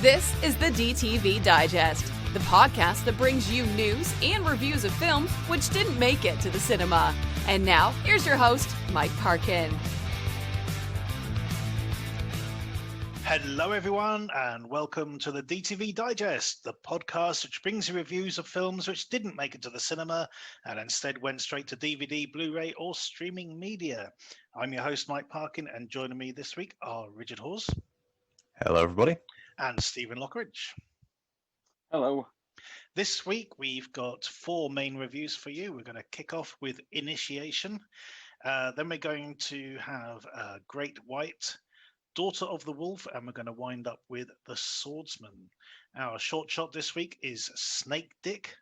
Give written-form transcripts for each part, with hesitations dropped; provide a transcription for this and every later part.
This is the DTV Digest, the podcast that brings you news and reviews of films which didn't make it to the cinema. And now, here's your host, Mike Parkin. Hello, everyone, and welcome to the DTV Digest, the podcast which brings you reviews of films which didn't make it to the cinema and instead went straight to DVD, Blu-ray, or streaming media. I'm your host, Mike Parkin, and joining me this week are Richard Hawes. Hello, everybody. And Stephen Lockridge. Hello. This week, we've got 4 main reviews for you. We're going to kick off with Initiation. Then we're going to have Great White, Daughter of the Wolf, and we're going to wind up with The Swordsman. Our short shot this week is Snake Dick,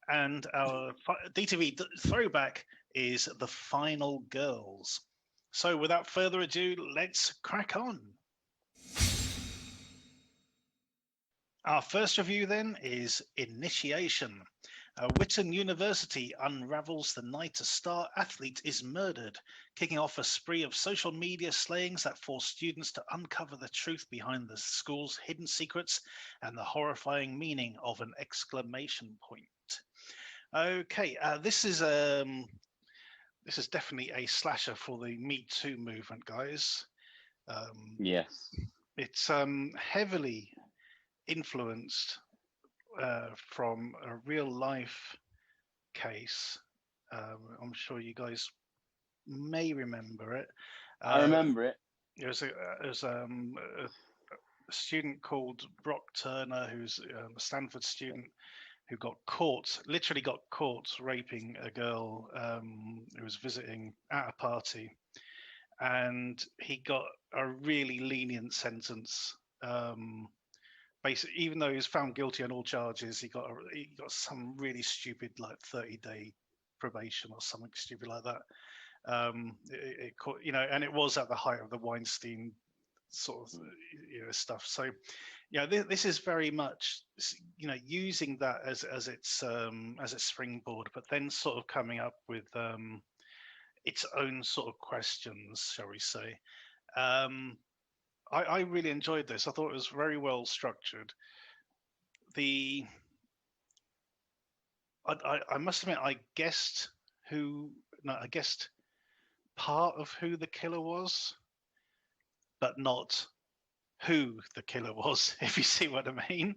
and our DTV throwback is The Final Girls. So without further ado, let's crack on. Our first review then is Initiation. Witten University unravels the night a star athlete is murdered, kicking off a spree of social media slayings that force students to uncover the truth behind the school's hidden secrets and the horrifying meaning of an exclamation point. Okay, this is definitely a slasher for the Me Too movement, guys. Yes. It's heavily influenced from a real life case. I'm sure you guys may remember it. I remember it. There was a student called Brock Turner, who's a Stanford student, who literally got caught raping a girl who was visiting at a party, and he got a really lenient sentence. Basically, even though he was found guilty on all charges, he got some really stupid, like 30-day probation or something stupid like that. And it was at the height of the Weinstein sort of stuff. So, this is very much using that as its springboard, but then sort of coming up with its own sort of questions, shall we say. I really enjoyed this. I thought it was very well structured. I must admit, I guessed part of who the killer was, but not who the killer was, if you see what I mean.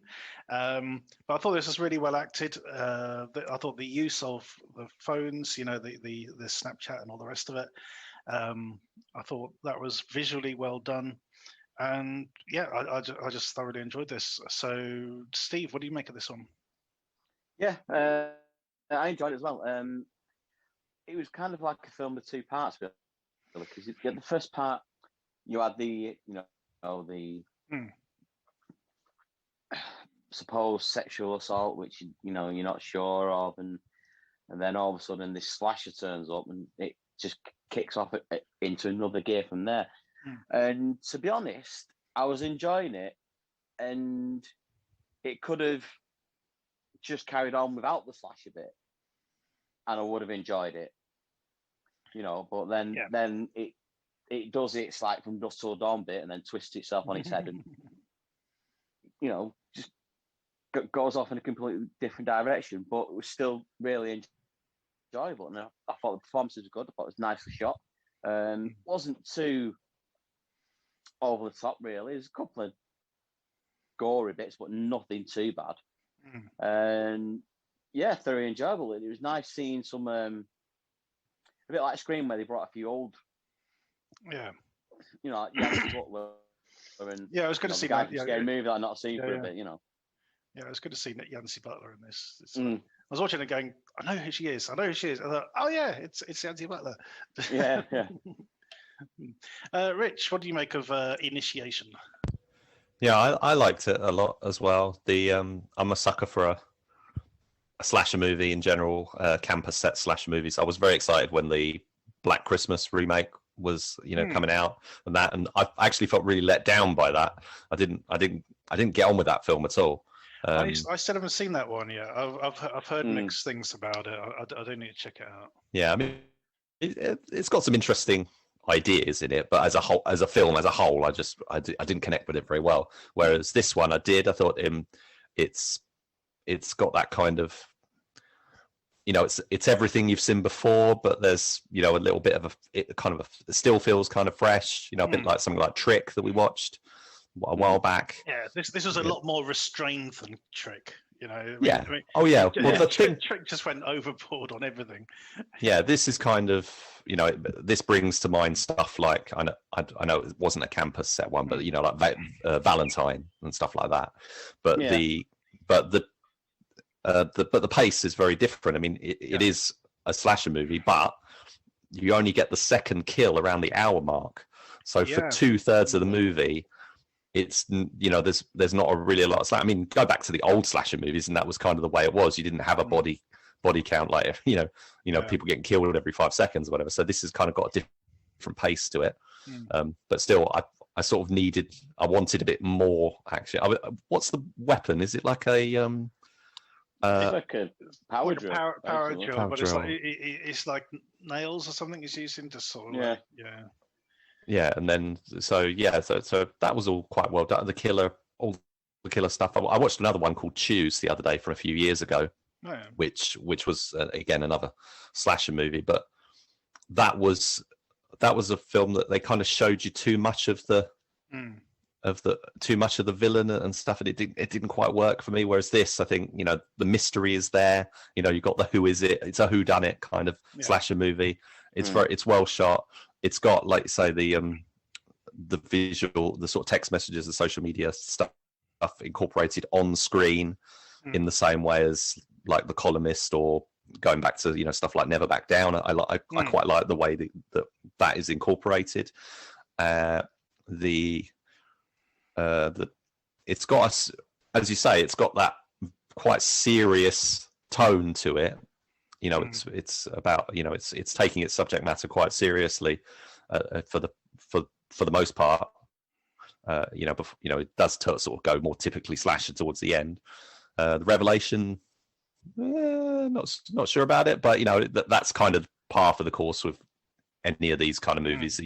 But I thought this was really well acted. I thought the use of the phones, the Snapchat and all the rest of it, I thought that was visually well done. And yeah, I just thoroughly enjoyed this. So, Steve, what do you make of this one? Yeah, I enjoyed it as well. It was kind of like a film with 2 parts, because the first part you had the supposed sexual assault, which you're not sure of, and then all of a sudden this slasher turns up and it just kicks off into another gear from there. And to be honest, I was enjoying it, and it could have just carried on without the slasher bit, and I would have enjoyed it, But then it does its like from dusk till dawn bit, and then twists itself on its head, and just goes off in a completely different direction. But it was still really enjoyable, and I thought the performance was good. I thought it was nicely shot. Wasn't too over the top, really. There's a couple of gory bits, but nothing too bad. And yeah, thoroughly enjoyable. It was nice seeing some a bit like Scream, where they brought a few old, like Yancy Butler, and I was going to see that scary movie that I've not seen for a bit. Yeah, it was good to see Yancy Butler in this. I was watching it, going, I know who she is. I thought, oh yeah, it's Yancy Butler. Yeah. Rich, what do you make of Initiation? Yeah, I liked it a lot as well. I'm a sucker for a slasher movie in general, campus set slasher movies. I was very excited when the Black Christmas remake was coming out, and I actually felt really let down by that. I didn't get on with that film at all. I still haven't seen that one yet. I've heard mixed things about it. I do need to check it out. Yeah, I mean, it's got some interesting ideas in it, but as a whole, as a film as a whole, I didn't connect with it very well. Whereas this one I did. I thought it's got that kind of, it's everything you've seen before, but there's a little bit of it still feels kind of fresh, a bit like something like Trick that we watched a while back. Yeah, this was a lot more restrained than Trick. Yeah. Oh yeah. Well, the Trick just went overboard on everything. Yeah, this is kind of, this brings to mind stuff like, I know it wasn't a campus set one, but like Valentine and stuff like that. But the pace is very different. I mean, it is a slasher movie, but you only get the second kill around the hour mark. So for 2/3 of the movie, it's there's not really a lot of slash. I mean, go back to the old slasher movies, and that was kind of the way it was. You didn't have a body count like people getting killed every 5 seconds or whatever. So this has kind of got a different pace to it. But still, I sort of I wanted a bit more action. What's the weapon? Is it like a it's like a power drill. Power drill, but it's like nails or something he's using to sort of Yeah, and then so that was all quite well done. All the killer stuff. I watched another one called Choose the other day from a few years ago, which was again another slasher movie, but that was a film that they kind of showed you too much of the villain and stuff, and it didn't quite work for me. Whereas this, I think, the mystery is there. You've got the who is it? It's a who done it kind of slasher movie. It's well shot. It's got, like you say, the visual, the sort of text messages, the social media stuff incorporated on screen in the same way as like The Columnist, or going back to stuff like Never Back Down. I quite like the way that is incorporated. It's got, as you say, it's got that quite serious tone to it. It's about it's taking its subject matter quite seriously for the most part. It does sort of go more typically slasher towards the end. The revelation, not sure about it, but that's kind of par for the course with any of these kind of movies.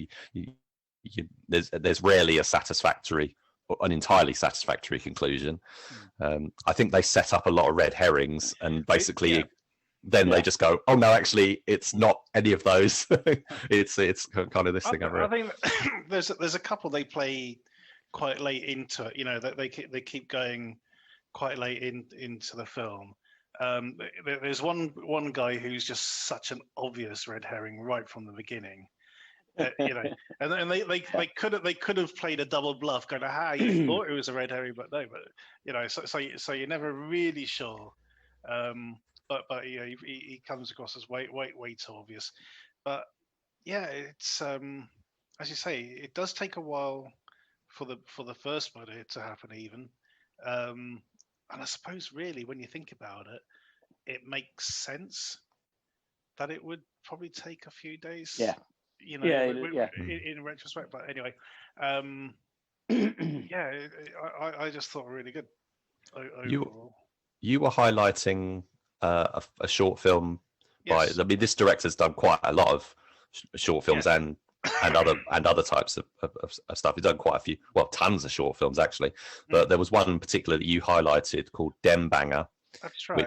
There's rarely an entirely satisfactory conclusion. I think they set up a lot of red herrings, and basically they just go, oh no, actually it's not any of those. it's kind of this thing. I think there's a couple they play quite late into it. That they keep going quite late into the film. There's one guy who's just such an obvious red herring right from the beginning. And then they could have played a double bluff, going, you thought it was a red herring, but no, so you're never really sure. But he comes across as way too obvious. But it's as you say, it does take a while for the first murder to happen, even. And I suppose really, when you think about it, it makes sense that it would probably take a few days. In retrospect. But anyway, I just thought really good overall. You were highlighting a short film by. I mean, this director's done quite a lot of short films and other types of stuff. He's done quite a few, tons of short films actually. But there was one in particular that you highlighted called Dem Banger, that's right,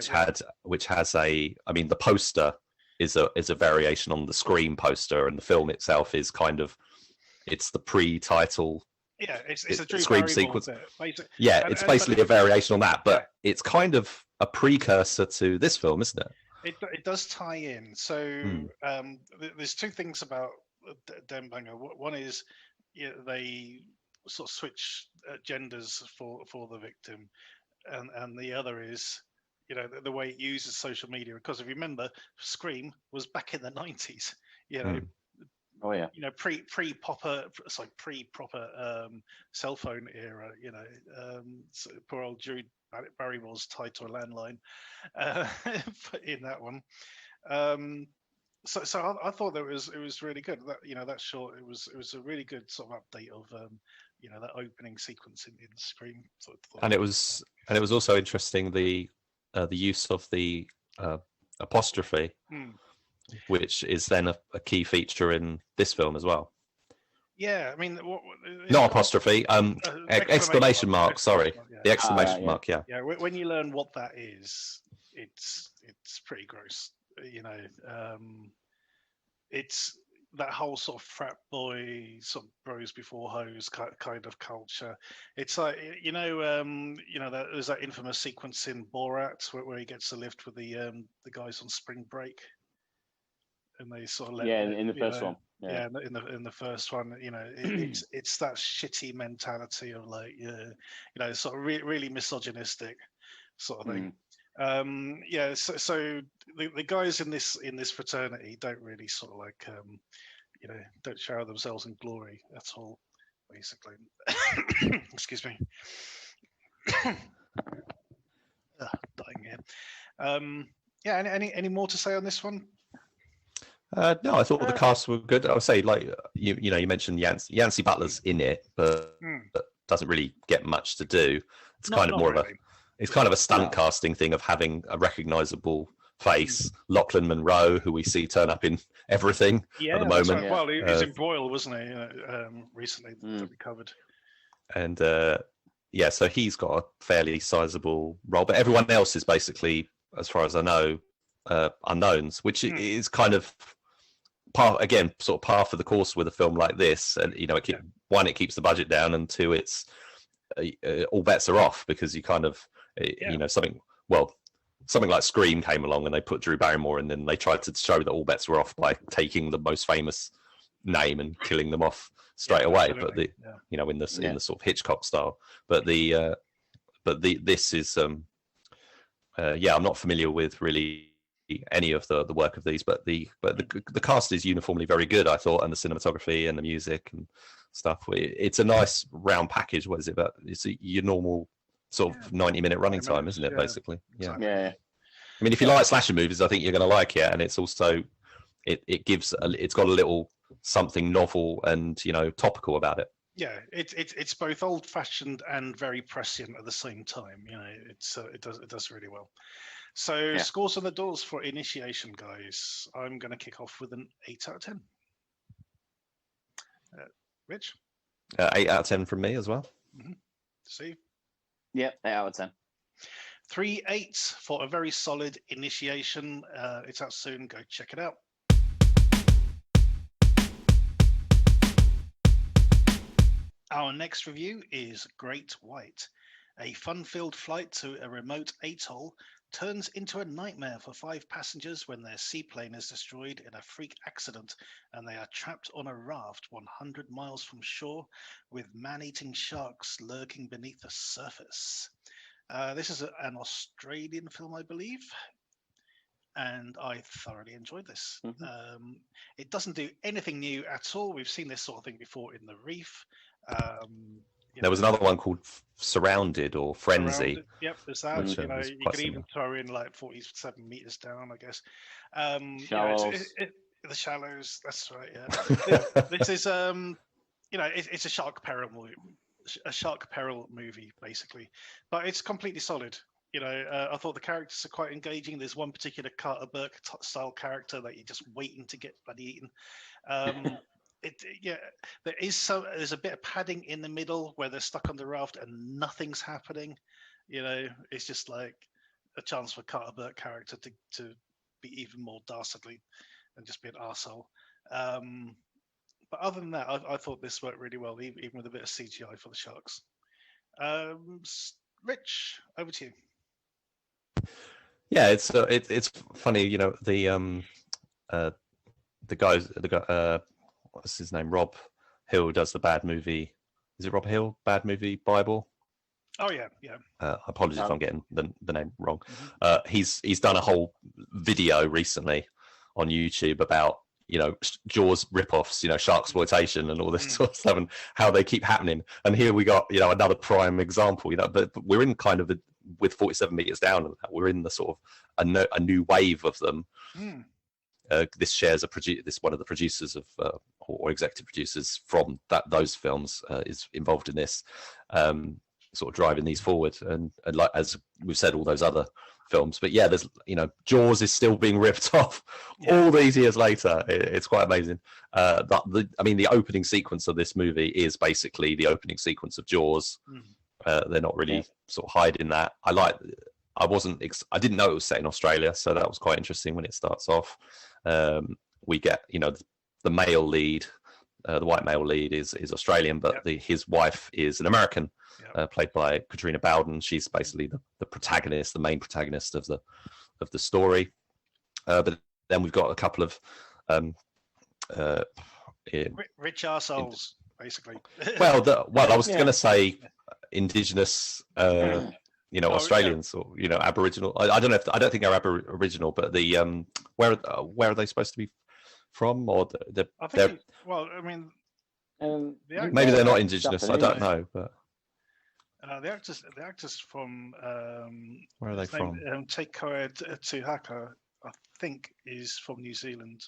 which has the poster is a variation on the Scream poster, and the film itself is kind of, it's the pre-title. Yeah, it's a Drew Scream Barrymore sequence. bit, it's basically a variation on that, but it's kind of a precursor to this film, isn't it? It does tie in. So there's two things about Dem Banger. One is they sort of switch genders for the victim, and the other is the way it uses social media. Because if you remember, Scream was back in the 90s. Oh yeah. Pre-proper cell phone era. So poor old Drew Barrymore's tied to a landline in that one. So I thought that it was really good. That short, it was a really good sort of update of that opening sequence in Scream. And it was also interesting the use of the apostrophe, which is then a key feature in this film as well. Yeah, I mean, Not apostrophe. Exclamation mark. Sorry, yeah. the exclamation mark. Yeah. Yeah, when you learn what that is, it's pretty gross. You know, it's that whole sort of frat boy, sort of bros before hoes kind of culture. It's like there's that infamous sequence in Borat where he gets a lift with the guys on spring break, and they sort of in the first one. Yeah, in the first one, it's that shitty mentality of like, sort of really misogynistic sort of thing. So the guys in this fraternity don't really sort of like, don't shower themselves in glory at all, basically. Excuse me. Dying here. Any more to say on this one? No, I thought the cast were good. I would say, like you mentioned Yancey Butler's in it, but doesn't really get much to do. It's kind of more of a, it's kind of a stunt casting thing of having a recognizable face. Lachlan Monroe, who we see turn up in everything at the moment. Right. Well, he was in Broil, wasn't he? Recently that we covered. And so he's got a fairly sizable role, but everyone else is basically, as far as I know, unknowns, which is kind of par for the course with a film like this. And it keeps the budget down, and two, it's all bets are off, because you kind of something like Scream came along and they put Drew Barrymore, and then they tried to show that all bets were off by taking the most famous name and killing them off straight away. Absolutely. But in the sort of Hitchcock style. But this is I'm not familiar with really any of the work of these, but the cast is uniformly very good, I thought, and the cinematography and the music and stuff. It's a nice round package. What is it about? It's your normal sort of 90-minute running time, isn't it? Basically, yeah. I mean, if you like slasher movies, I think you're going to like it, and it's also it's got a little something novel and topical about it. Yeah, it's both old-fashioned and very prescient at the same time. It does really well. So scores on the doors for Initiation, guys. I'm going to kick off with an 8 out of 10. Rich? 8 out of 10 from me as well. Mm-hmm. Steve? Yeah, 8 out of 10. 3 8s for a very solid Initiation. It's out soon. Go check it out. Our next review is Great White. A fun-filled flight to a remote atoll turns into a nightmare for 5 passengers when their seaplane is destroyed in a freak accident and they are trapped on a raft 100 miles from shore with man-eating sharks lurking beneath the surface. This is an Australian film, I believe, and I thoroughly enjoyed this. Mm-hmm. It doesn't do anything new at all. We've seen this sort of thing before in The Reef. There was another one called Surrounded or Frenzy. Surrounded. Yep, there's that. You could even throw in like 47 meters down, I guess. Shallows. The Shallows. That's right. Yeah. This is it's a Shark Peril movie. A Shark Peril movie, basically, but it's completely solid. I thought the characters are quite engaging. There's one particular Carter Burke style character that you're just waiting to get bloody eaten. There's a bit of padding in the middle where they're stuck on the raft and nothing's happening. It's just like a chance for Carter Burke character to be even more dastardly and just be an arsehole. But other than that, I thought this worked really well, even with a bit of CGI for the sharks. Rich, over to you. Yeah, it's funny, the guy, what's his name? Rob Hill does the Bad Movie. Is it Rob Hill? Bad Movie Bible. Oh yeah. Apologies if I'm getting the name wrong. He's done a whole video recently on YouTube about Jaws ripoffs, sharksploitation and all this sort of stuff, and how they keep happening. And here we got another prime example. But we're in kind of with 47 meters down. We're in the sort of a new wave of them. This shares this one of the producers of or executive producers from those films is involved in this, sort of driving these forward. And like as we've said, all those other films. But yeah, there's Jaws is still being ripped off all these years later. It's quite amazing. The opening sequence of this movie is basically the opening sequence of Jaws. They're not really sort of hiding that. I didn't know it was set in Australia, so that was quite interesting when it starts off. We get the male lead. The white male lead is Australian, but his wife is an American, played by Katrina Bowden. She's basically the protagonist, the main protagonist of the story. But then we've got a couple of rich arseholes, basically. I was going to say indigenous, Australians or Aboriginal. I don't know I don't think they're Aboriginal, but the where are they supposed to be from? Or maybe they're not indigenous. Japanese. I don't know, but the actors from where are they from? Taikoa Tuhaka, I think, is from New Zealand.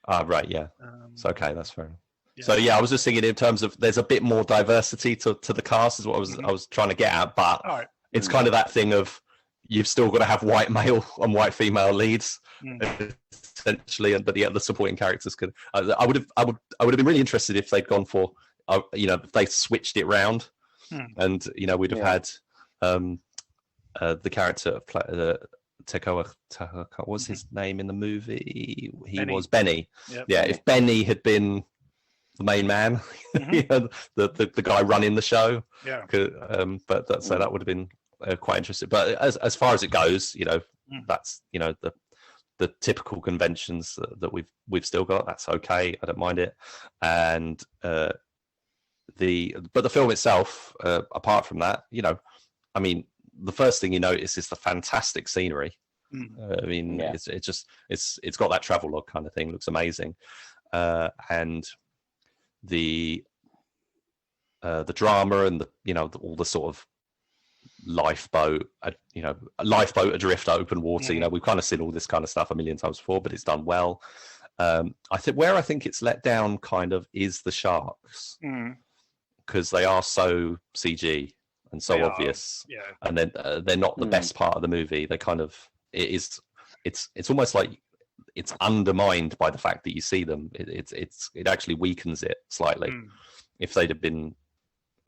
Right, yeah. So okay, that's fair enough. Yeah. So I was just thinking in terms of there's a bit more diversity to the cast is what I was trying to get at, but it's kind of that thing of you've still got to have white male and white female leads essentially, but the supporting characters could. I would have been really interested if they'd gone for if they switched it round, and we'd have had the character Taikoa, what was his name in the movie? Benny. Was Benny. Yep. Yeah, if Benny had been the main man, the guy running the show. Yeah. So that would have been quite interesting. But as far as it goes, that's the typical conventions that we've still got. That's okay. I don't mind it. And but the film itself, apart from that, the first thing you notice is the fantastic scenery. It's got that travelogue kind of thing. Looks amazing, and the drama and all the sort of lifeboat adrift open water. We've kind of seen all this kind of stuff a million times before, but it's done well. I think it's let down kind of is the sharks, because they are so CG and so obvious, and then they're not the best part of the movie. They kind of it's almost like it's undermined by the fact that you see them. It actually weakens it slightly. If they'd have been,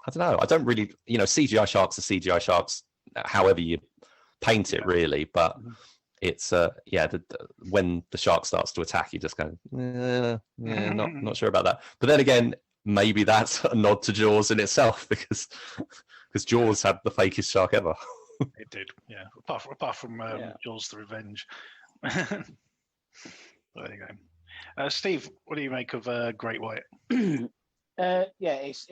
I don't know. I don't really, CGI sharks are CGI sharks, however you paint it, really. But it's when the shark starts to attack, you just go, not sure about that. But then again, maybe that's a nod to Jaws in itself, because Jaws had the fakest shark ever. It did, yeah. Apart from Jaws: The Revenge. There you go. Steve, what do you make of Great White? It's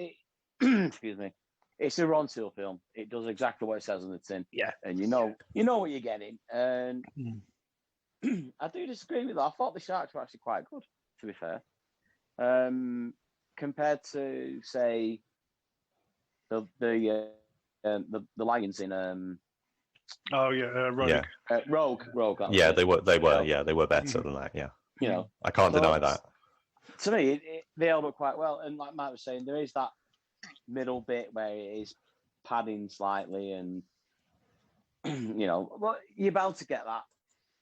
excuse me. It's a Ron Seal film. It does exactly what it says on the tin. Yeah, and you know what you're getting. And I do disagree with that. I thought the sharks were actually quite good, to be fair. Compared to, say, the lions in Rogue. Rogue. Yeah, they were better than that. Yeah, I can't deny that. To me, they held up quite well, and like Matt was saying, there is that middle bit where it is padding slightly, and well, you're bound to get that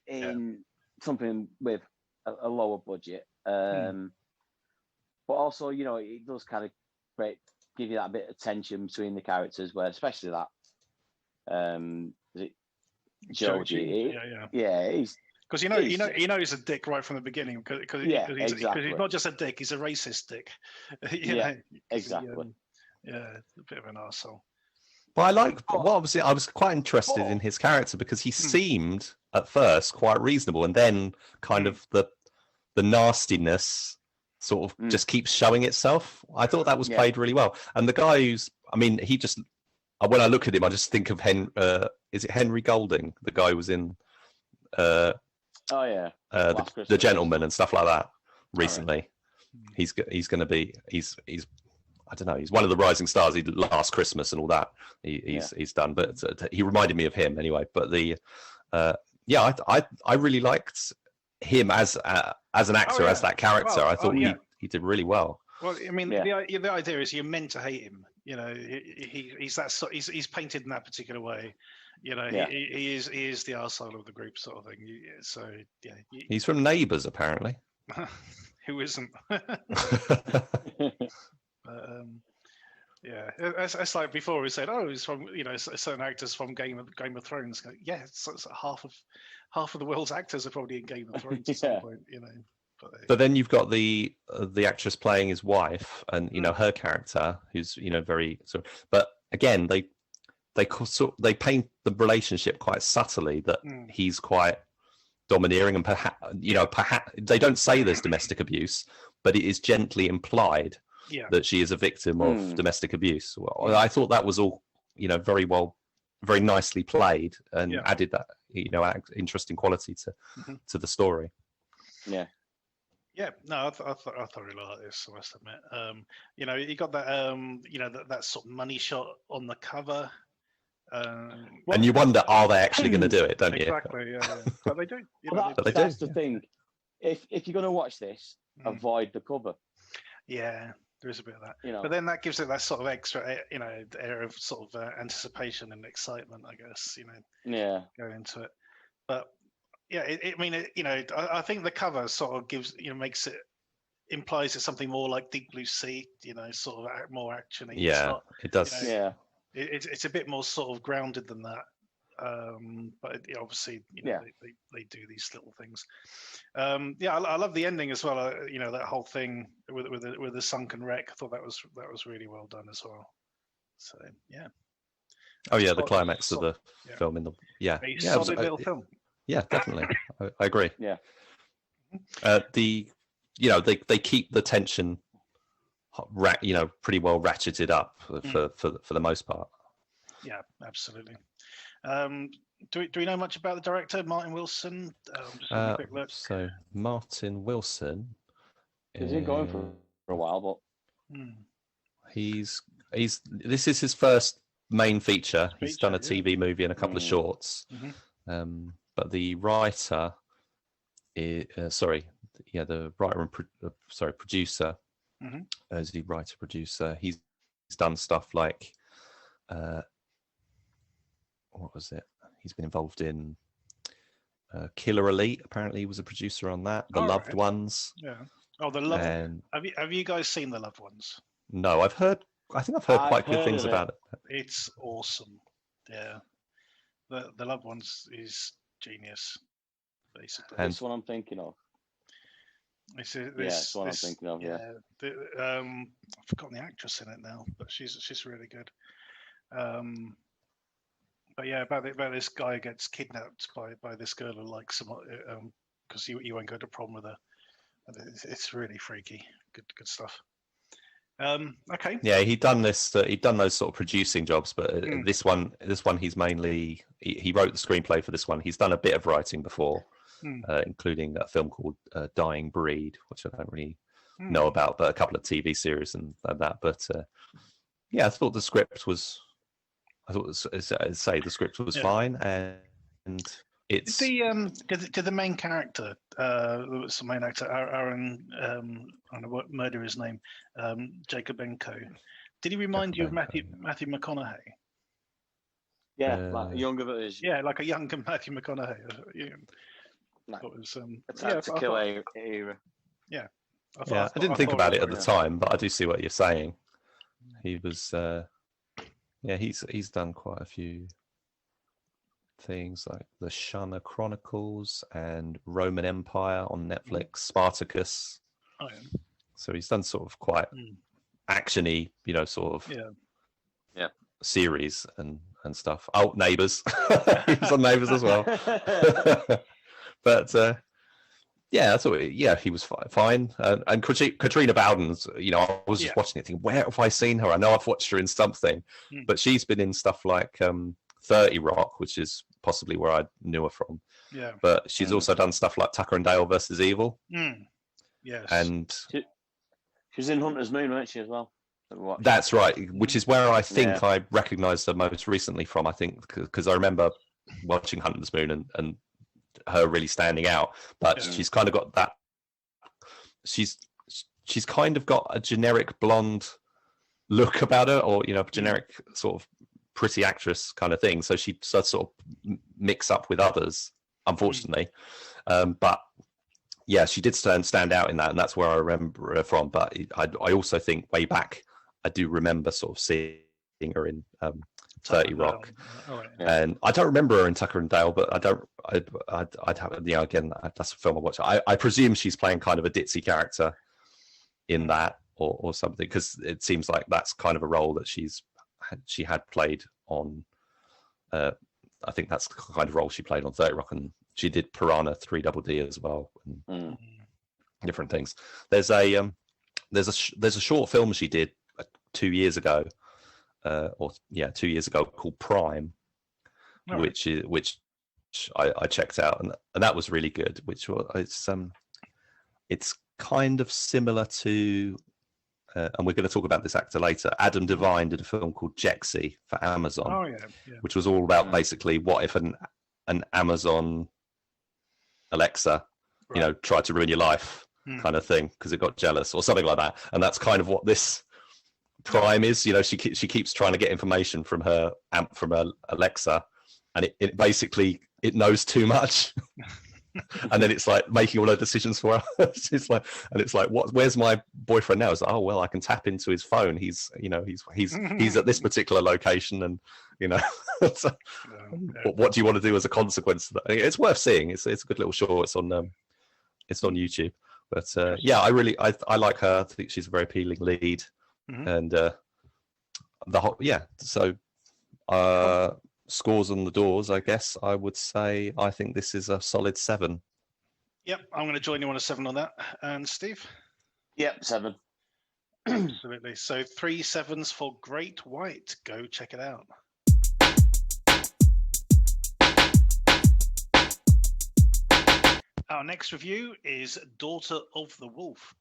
in something with a lower budget. But also, it does kind of give you that bit of tension between the characters, where especially that is it Joji? He's because he's a dick right from the beginning, because he's not just a dick, he's a racist dick. Exactly. A bit of an arsehole. But I was quite interested in his character, because he seemed at first quite reasonable, and then kind of the nastiness sort of just keeps showing itself. I thought that was played really well. And the guy he just, when I look at him, I just think of is it Henry Golding? The guy who was in The Gentleman and stuff like that recently. Right. He's going to be, he's I don't know, he's one of the rising stars. He did Last Christmas and all that. He's done, but he reminded me of him anyway. But I really liked him as an actor, as that character. I thought he did really well. Well, I mean, Yeah. the idea is you're meant to hate him. You know, he's that he's painted in that particular way. You know, Yeah. he is the arsehole of the group, sort of thing. So yeah, He's from Neighbours, apparently. who isn't? Yeah, it's like before we said, oh, he's from certain actors from Game of Thrones. Yeah, it's half of the world's actors are probably in Game of Thrones at some point. You know, but then you've got the actress playing his wife, and her character, who's very sort of, but again they paint the relationship quite subtly that he's quite domineering, and perhaps they don't say there's domestic abuse, but it is gently implied that she is a victim of domestic abuse. Well, I thought that was all very nicely played, and added that interesting quality to the story. Yeah. Yeah, no, I thoroughly like this, I must admit. You got that, that sort of money shot on the cover. And you wonder, are they actually going to do it, don't you? Exactly, yeah. But they do. That's the thing. If you're going to watch this, avoid the cover. Yeah, there is a bit of that. But then that gives it that sort of extra, air of sort of anticipation and excitement, I guess, Yeah. go into it. But yeah, I think the cover sort of gives, implies it's something more like Deep Blue Sea, sort of more action-y. Yeah, it does. It's a bit more sort of grounded than that. But obviously, they do these little things. I love the ending as well. That whole thing with the sunken wreck. I thought that was really well done as well. So yeah. Oh yeah, the climax of the film in the a solid little film. Yeah, definitely. I agree. Yeah. They keep the tension, pretty well ratcheted up for the most part. Yeah, absolutely. Do we know much about the director, Martin Wilson? Just a quick look. So Martin Wilson, he's been going for a while, but this is his first main feature. He's done a TV movie and a couple of shorts. But the writer is the writer and producer. As the writer producer, he's done stuff like what was it? He's been involved in Killer Elite. Apparently, he was a producer on that. The Loved Ones. Yeah. Oh, The Loved Ones. Have you guys seen The Loved Ones? No, I think I've heard quite good things about it. It's awesome. Yeah. The Loved Ones is genius, basically. And that's what I'm thinking of. That's what I'm thinking of. Yeah. I've forgotten the actress in it now, but she's really good. But yeah, about this guy who gets kidnapped by this girl who likes him because he won't go to prom with her. It's really freaky. Good stuff. Okay. Yeah, he'd done this. He'd done those sort of producing jobs, but this one, he's mainly he wrote the screenplay for this one. He's done a bit of writing before, including a film called Dying Breed, which I don't really know about, but a couple of TV series and that. But yeah, I thought the script was. The script was fine, and it's did the main character, the main actor, Aaron, I don't know what murder his name, Jacobenko. Did he remind you of Matthew McConaughey? Yeah, like a younger version. Yeah, like a younger Matthew McConaughey. It was it's to kill era. Yeah. I didn't think about it at the time, but I do see what you're saying. He was. He's done quite a few things like the Shana Chronicles and Roman Empire on Netflix, Spartacus. Oh, yeah. So he's done sort of quite actiony, series and stuff. Oh, Neighbours. He's on Neighbours as well. But I thought he was fine. And Katrina Bowden's, I was just watching it thinking, where have I seen her? I know I've watched her in something, but she's been in stuff like 30 Rock, which is possibly where I knew her from. Yeah. But she's also done stuff like Tucker and Dale versus Evil. Yes. And she was in Hunter's Moon, wasn't she, as well? That's right, which is where I think I recognised her most recently from, I think, because I remember watching Hunter's Moon and she really standing out, but she's kind of got that. She's she's kind of got a generic blonde look about her, or generic sort of pretty actress kind of thing. So she sort of mix up with others, unfortunately. But yeah, she did stand out in that, and that's where I remember her from. But I also think way back, I do remember sort of seeing her in 30 Rock, and I don't remember her in Tucker and Dale, but I'd have, again, that's a film I watch. I presume she's playing kind of a ditzy character in that, or something, because it seems like that's kind of a role that she had played on. I think that's the kind of role she played on 30 Rock, and she did Piranha 3DD as well, and different things. There's a short film she did 2 years ago. 2 years ago, called Prime, which I checked out, and that was really good. It's kind of similar to, and we're going to talk about this actor later. Adam Devine did a film called Jexy for Amazon, which was all about basically what if an Amazon Alexa, tried to ruin your life, kind of thing, because it got jealous or something like that. And that's kind of what this Prime is. She keeps trying to get information from her Alexa, and it basically knows too much. And then it's like making all her decisions for her. It's like, where's my boyfriend now? It's like, oh well, I can tap into his phone. He's at this particular location, and so, what do you want to do as a consequence of that? It's worth seeing. It's a good little short. It's on YouTube. But I like her. I think she's a very appealing lead. And so scores on the doors, I guess I would say I think this is a solid 7. Yep, I'm going to join you on a 7 on that. And Steve? Yep, 7. Absolutely. So 3 7s for Great White. Go check it out. Our next review is Daughter of the Wolf.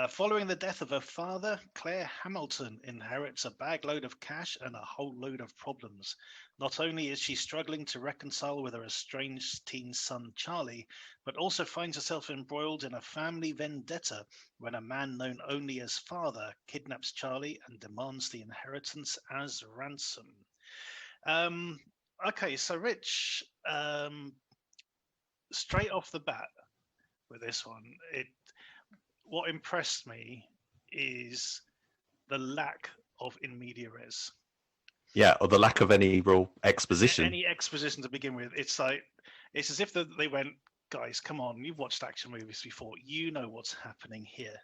Following the death of her father, Claire Hamilton inherits a bag load of cash and a whole load of problems. Not only is she struggling to reconcile with her estranged teen son Charlie, but also finds herself embroiled in a family vendetta when a man known only as father kidnaps Charlie and demands the inheritance as ransom. Okay, so Rich, straight off the bat with this one, what impressed me is the lack of in media res. Yeah, or the lack of any real exposition. Any exposition to begin with. It's as if they went, guys, come on, you've watched action movies before. You know what's happening here.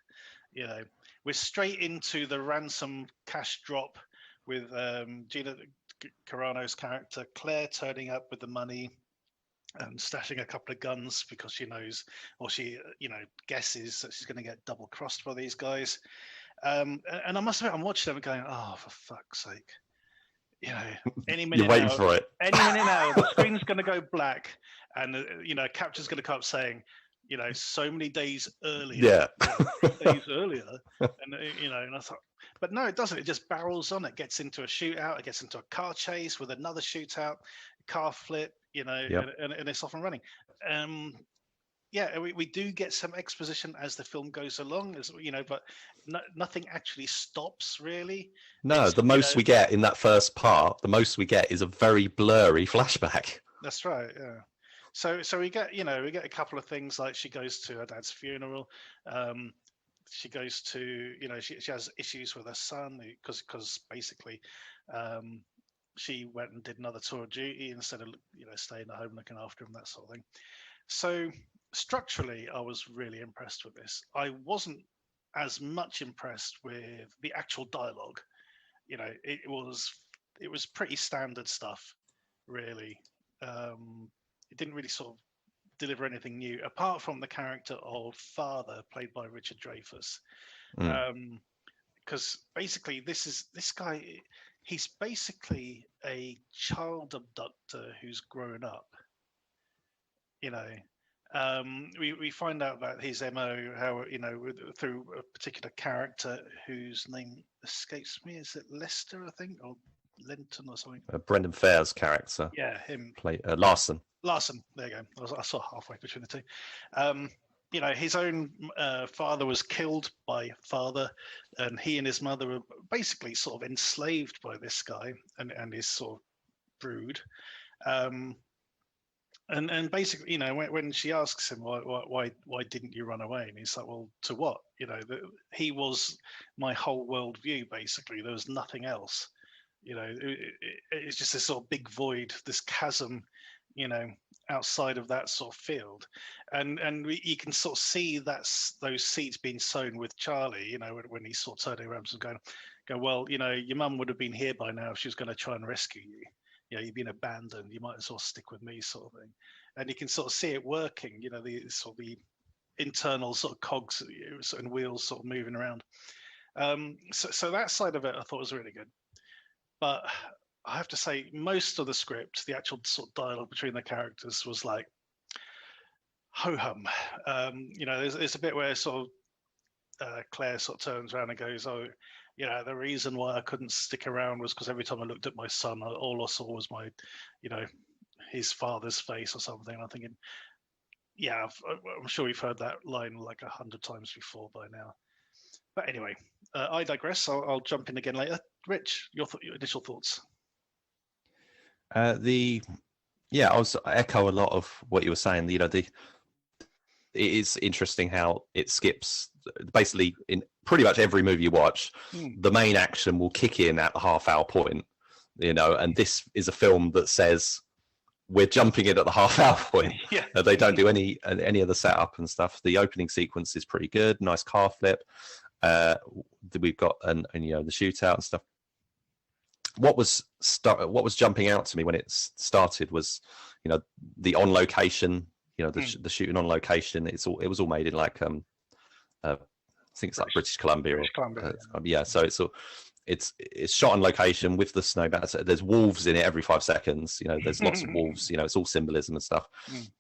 We're straight into the ransom cash drop with Gina Carano's character, Claire, turning up with the money and stashing a couple of guns because she knows, or she guesses that she's going to get double crossed by these guys. And I must admit, I'm watching them going, oh, for fuck's sake. Any minute you're waiting for it. Any minute now, the screen's going to go black, and captain's going to come up saying, so many days earlier. Yeah. Days earlier, and and I thought, but no, it doesn't. It just barrels on. It gets into a shootout. It gets into a car chase with another shootout, car flip. And it's off and running. We do get some exposition as the film goes along, but nothing actually stops really. No, the most we get in that first part, is a very blurry flashback. That's right. Yeah. So we get a couple of things, like she goes to her dad's funeral. She goes to she has issues with her son because basically. She went and did another tour of duty instead of staying at home looking after him, that sort of thing. So structurally, I was really impressed with this. I wasn't as much impressed with the actual dialogue. It was pretty standard stuff, really. It didn't really sort of deliver anything new, apart from the character of Father, played by Richard Dreyfus. Because basically, this guy. He's basically a child abductor who's grown up. We find out about his MO, how through a particular character whose name escapes me. Is it Lester, I think, or Lenton or something? Brendan Fair's character. Yeah, him. Play Larson. Larson. There you go. I saw halfway between the two. you know, his own father was killed by father, and he and his mother were basically sort of enslaved by this guy and his sort of brood. Um, and basically, you know, when she asks him why didn't you run away, and he's like, well, to what? You know, he was my whole worldview. Basically, there was nothing else. You know, it's just this sort of big void, this chasm, you know, outside of that sort of field, and you can sort of see those seeds being sown with Charlie. You know, when he's sort of turning around and go, well, you know, your mum would have been here by now if she was going to try and rescue you. You know, you've been abandoned. You might as well stick with me, sort of thing. And you can sort of see it working. You know, the sort of the internal sort of cogs and wheels sort of moving around. So that side of it, I thought was really good. But I have to say, most of the script, the actual sort of dialogue between the characters, was like ho hum. You know, there's a bit where sort of Claire sort of turns around and goes, "Oh, you know, the reason why I couldn't stick around was because every time I looked at my son, all I saw was my, you know, his father's face or something." I'm thinking, yeah, I'm sure you've heard that line like 100 times before by now. But anyway, I digress. I'll jump in again later. Rich, your initial thoughts? I echo a lot of what you were saying. You know, it is interesting how it skips basically in pretty much every movie you watch. The main action will kick in at the half-hour point, you know, and this is a film that says we're jumping in at the half-hour point. Yeah. They don't do any of the setup and stuff. The opening sequence is pretty good. Nice car flip. We've got and you know the shootout and stuff. What was jumping out to me when it started was, you know, the on location, you know, the shooting on location. It was all made in like I think it's like British Columbia. Yeah. So it's shot on location with the snow. There's wolves in it every 5 seconds. You know, there's lots of wolves. You know, it's all symbolism and stuff.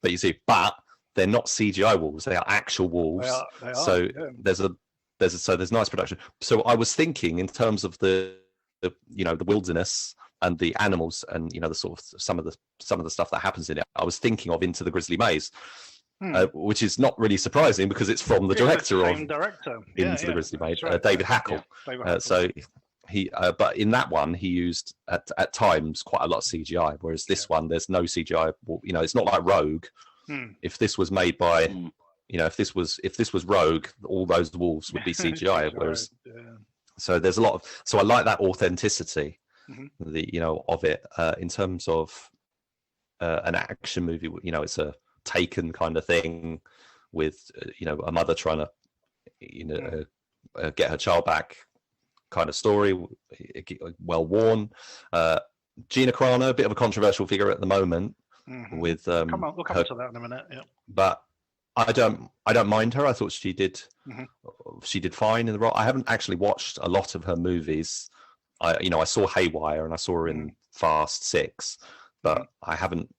But you see, they're not CGI wolves. They are actual wolves. They are, so yeah. there's nice production. So I was thinking in terms of the you know the wilderness and the animals and you know the sort of some of the stuff that happens in it. I was thinking of Into the Grizzly Maze. Which is not really surprising because it's from the director of Into the Grizzly Maze, right. David Hackle. So he, but in that one, he used at times quite a lot of CGI, whereas this one, there's no CGI. You know, it's not like Rogue. If this was made by, you know, if this was Rogue, all those wolves would be CGI. Whereas, so there's a lot of. So I like that authenticity, you know, of it in terms of an action movie. You know, it's a Taken kind of thing with you know a mother trying to you know get her child back kind of story, well worn. Gina Carano, a bit of a controversial figure at the moment with we'll come to that in a minute. Yeah, but I don't mind her. I thought she did fine in the role. I haven't actually watched a lot of her movies. I saw Haywire and I saw her in Fast 6, but I haven't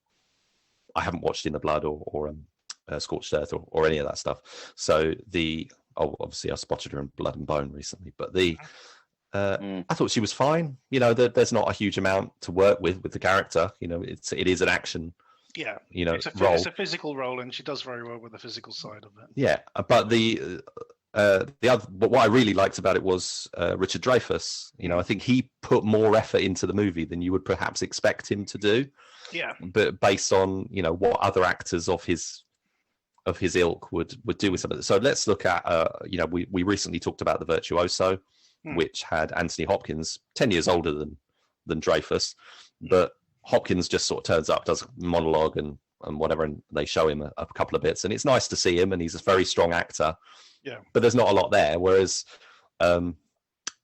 watched In the Blood or Scorched Earth or any of that stuff. So obviously I spotted her in Blood and Bone recently, but I thought she was fine. You know, there's not a huge amount to work with the character. You know, it is an action. Yeah, you know, it's a physical role, and she does very well with the physical side of it. Yeah, but but what I really liked about it was Richard Dreyfus. You know, I think he put more effort into the movie than you would perhaps expect him to do. Yeah, but based on you know what other actors of his ilk would do with some of it. So let's look at you know we recently talked about The Virtuoso, which had Anthony Hopkins 10 years older than Dreyfus, but Hopkins just sort of turns up, does a monologue and whatever, and they show him a couple of bits, and it's nice to see him, and he's a very strong actor. Yeah, but there's not a lot there. Whereas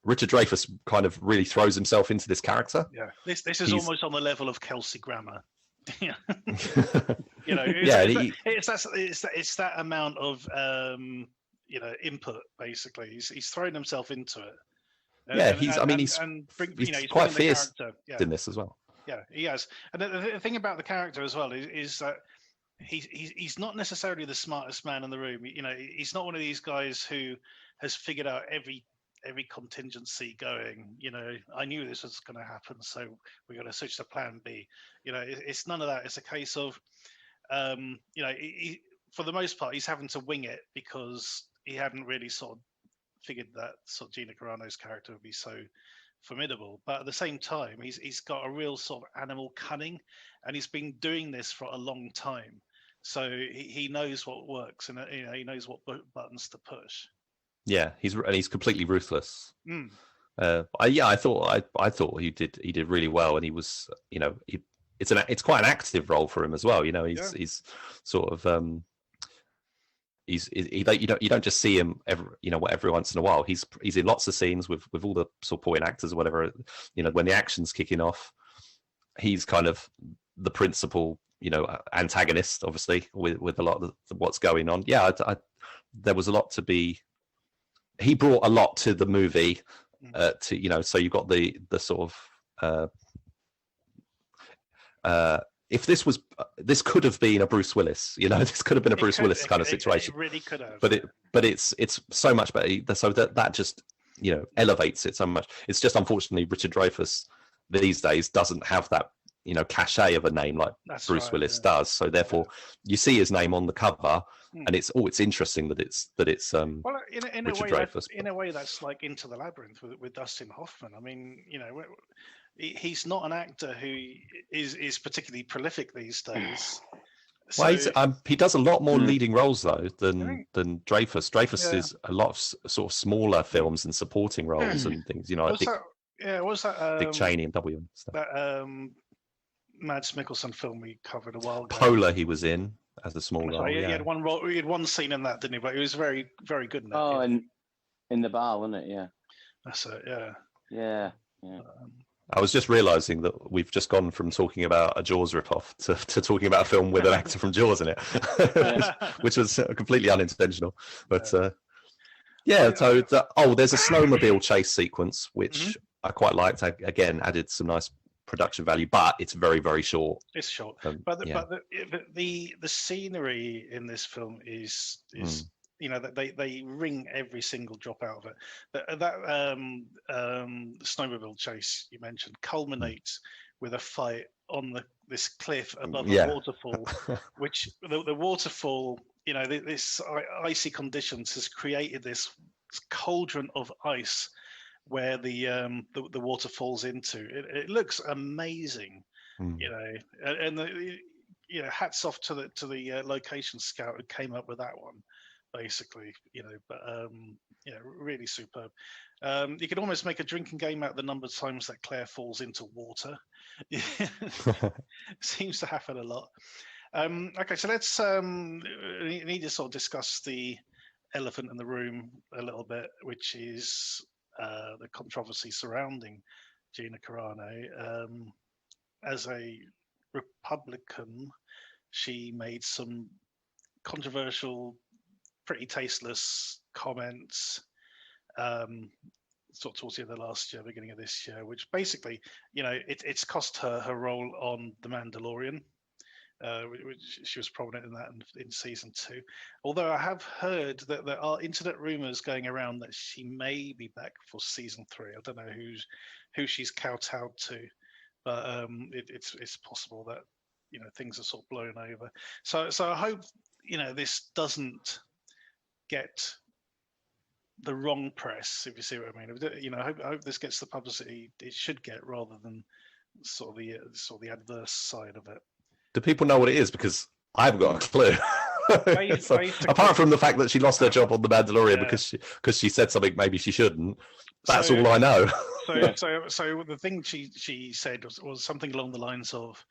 Richard Dreyfus kind of really throws himself into this character. Yeah, this is almost on the level of Kelsey Grammer. Yeah, you know, it's that amount of you know input basically. He's thrown himself into it. He's quite fierce in this as well. Yeah, he has. And the thing about the character as well is that he's not necessarily the smartest man in the room. You know, he's not one of these guys who has figured out every contingency going. You know, I knew this was going to happen, so we're going to switch to Plan B. You know, it's none of that. It's a case of, you know, for the most part, he's having to wing it because he hadn't really sort of figured that sort of Gina Carano's character would be so formidable. But at the same time, he's got a real sort of animal cunning, and he's been doing this for a long time. So he knows what works, and he knows what buttons to push. Yeah, he's completely ruthless. Mm. I thought he did really well, and he was, it's quite an active role for him as well. He's sort of you don't just see him every once in a while. He's in lots of scenes with all the supporting actors or whatever. When the action's kicking off, he's kind of the principal antagonist, obviously, with a lot of what's going on. Yeah, there was a lot to be. He brought a lot to the movie. So you've got the sort of. If this could have been a Bruce Willis, this could have been a Bruce Willis kind of situation. It really could have. But it's so much better. So that just elevates it so much. It's just unfortunately Richard Dreyfus these days doesn't have that cachet of a name like Bruce Willis does. So therefore, you see his name on the cover, and it's interesting that it's well, in Richard a way Dreyfus. In a way, that's like Into the Labyrinth with Dustin Hoffman. I mean, he's not an actor who is particularly prolific these days. Well, he does a lot more leading roles though than Dreyfus. Dreyfus is a lot of sort of smaller films and supporting roles and things. What's that? Dick Cheney and W and stuff. That Mads Mikkelsen film we covered a while ago. Polar, he was in as a small role. He had one role. He had one scene in that, didn't he? But he was very, very good in that. Oh, and in the bar, wasn't it? Yeah. That's it. Yeah. Yeah. I was just realising that we've just gone from talking about a Jaws ripoff to talking about a film with an actor from Jaws in it, which was completely unintentional. But so there's a snowmobile chase sequence which I quite liked. Again, added some nice production value, but it's very, very short. It's short, but the scenery in this film is that they wring every single drop out of it. That snowmobile chase you mentioned culminates with a fight on this cliff above a waterfall, which the waterfall, this icy conditions has created this cauldron of ice where the water falls into. It looks amazing, and hats off to the location scout who came up with that one. Basically, but really superb. You could almost make a drinking game out of the number of times that Claire falls into water. Seems to happen a lot. Okay, so let's need to sort of discuss the elephant in the room a little bit, which is the controversy surrounding Gina Carano. As a Republican, she made some controversial, pretty tasteless comments sort of towards the end of last year, beginning of this year, which basically, it's cost her role on The Mandalorian, which she was prominent in that in season 2. Although I have heard that there are internet rumors going around that she may be back for season 3. I don't know who she's kowtowed to, but it's possible that things are sort of blown over. So I hope this doesn't get the wrong press, if you see what I mean. I hope this gets the publicity it should get, rather than sort of the adverse side of it. Do people know what it is? Because I haven't got a clue. Apart from the fact that she lost her job on The Mandalorian because she said something maybe she shouldn't. That's all I know. So the thing she said was something along the lines of,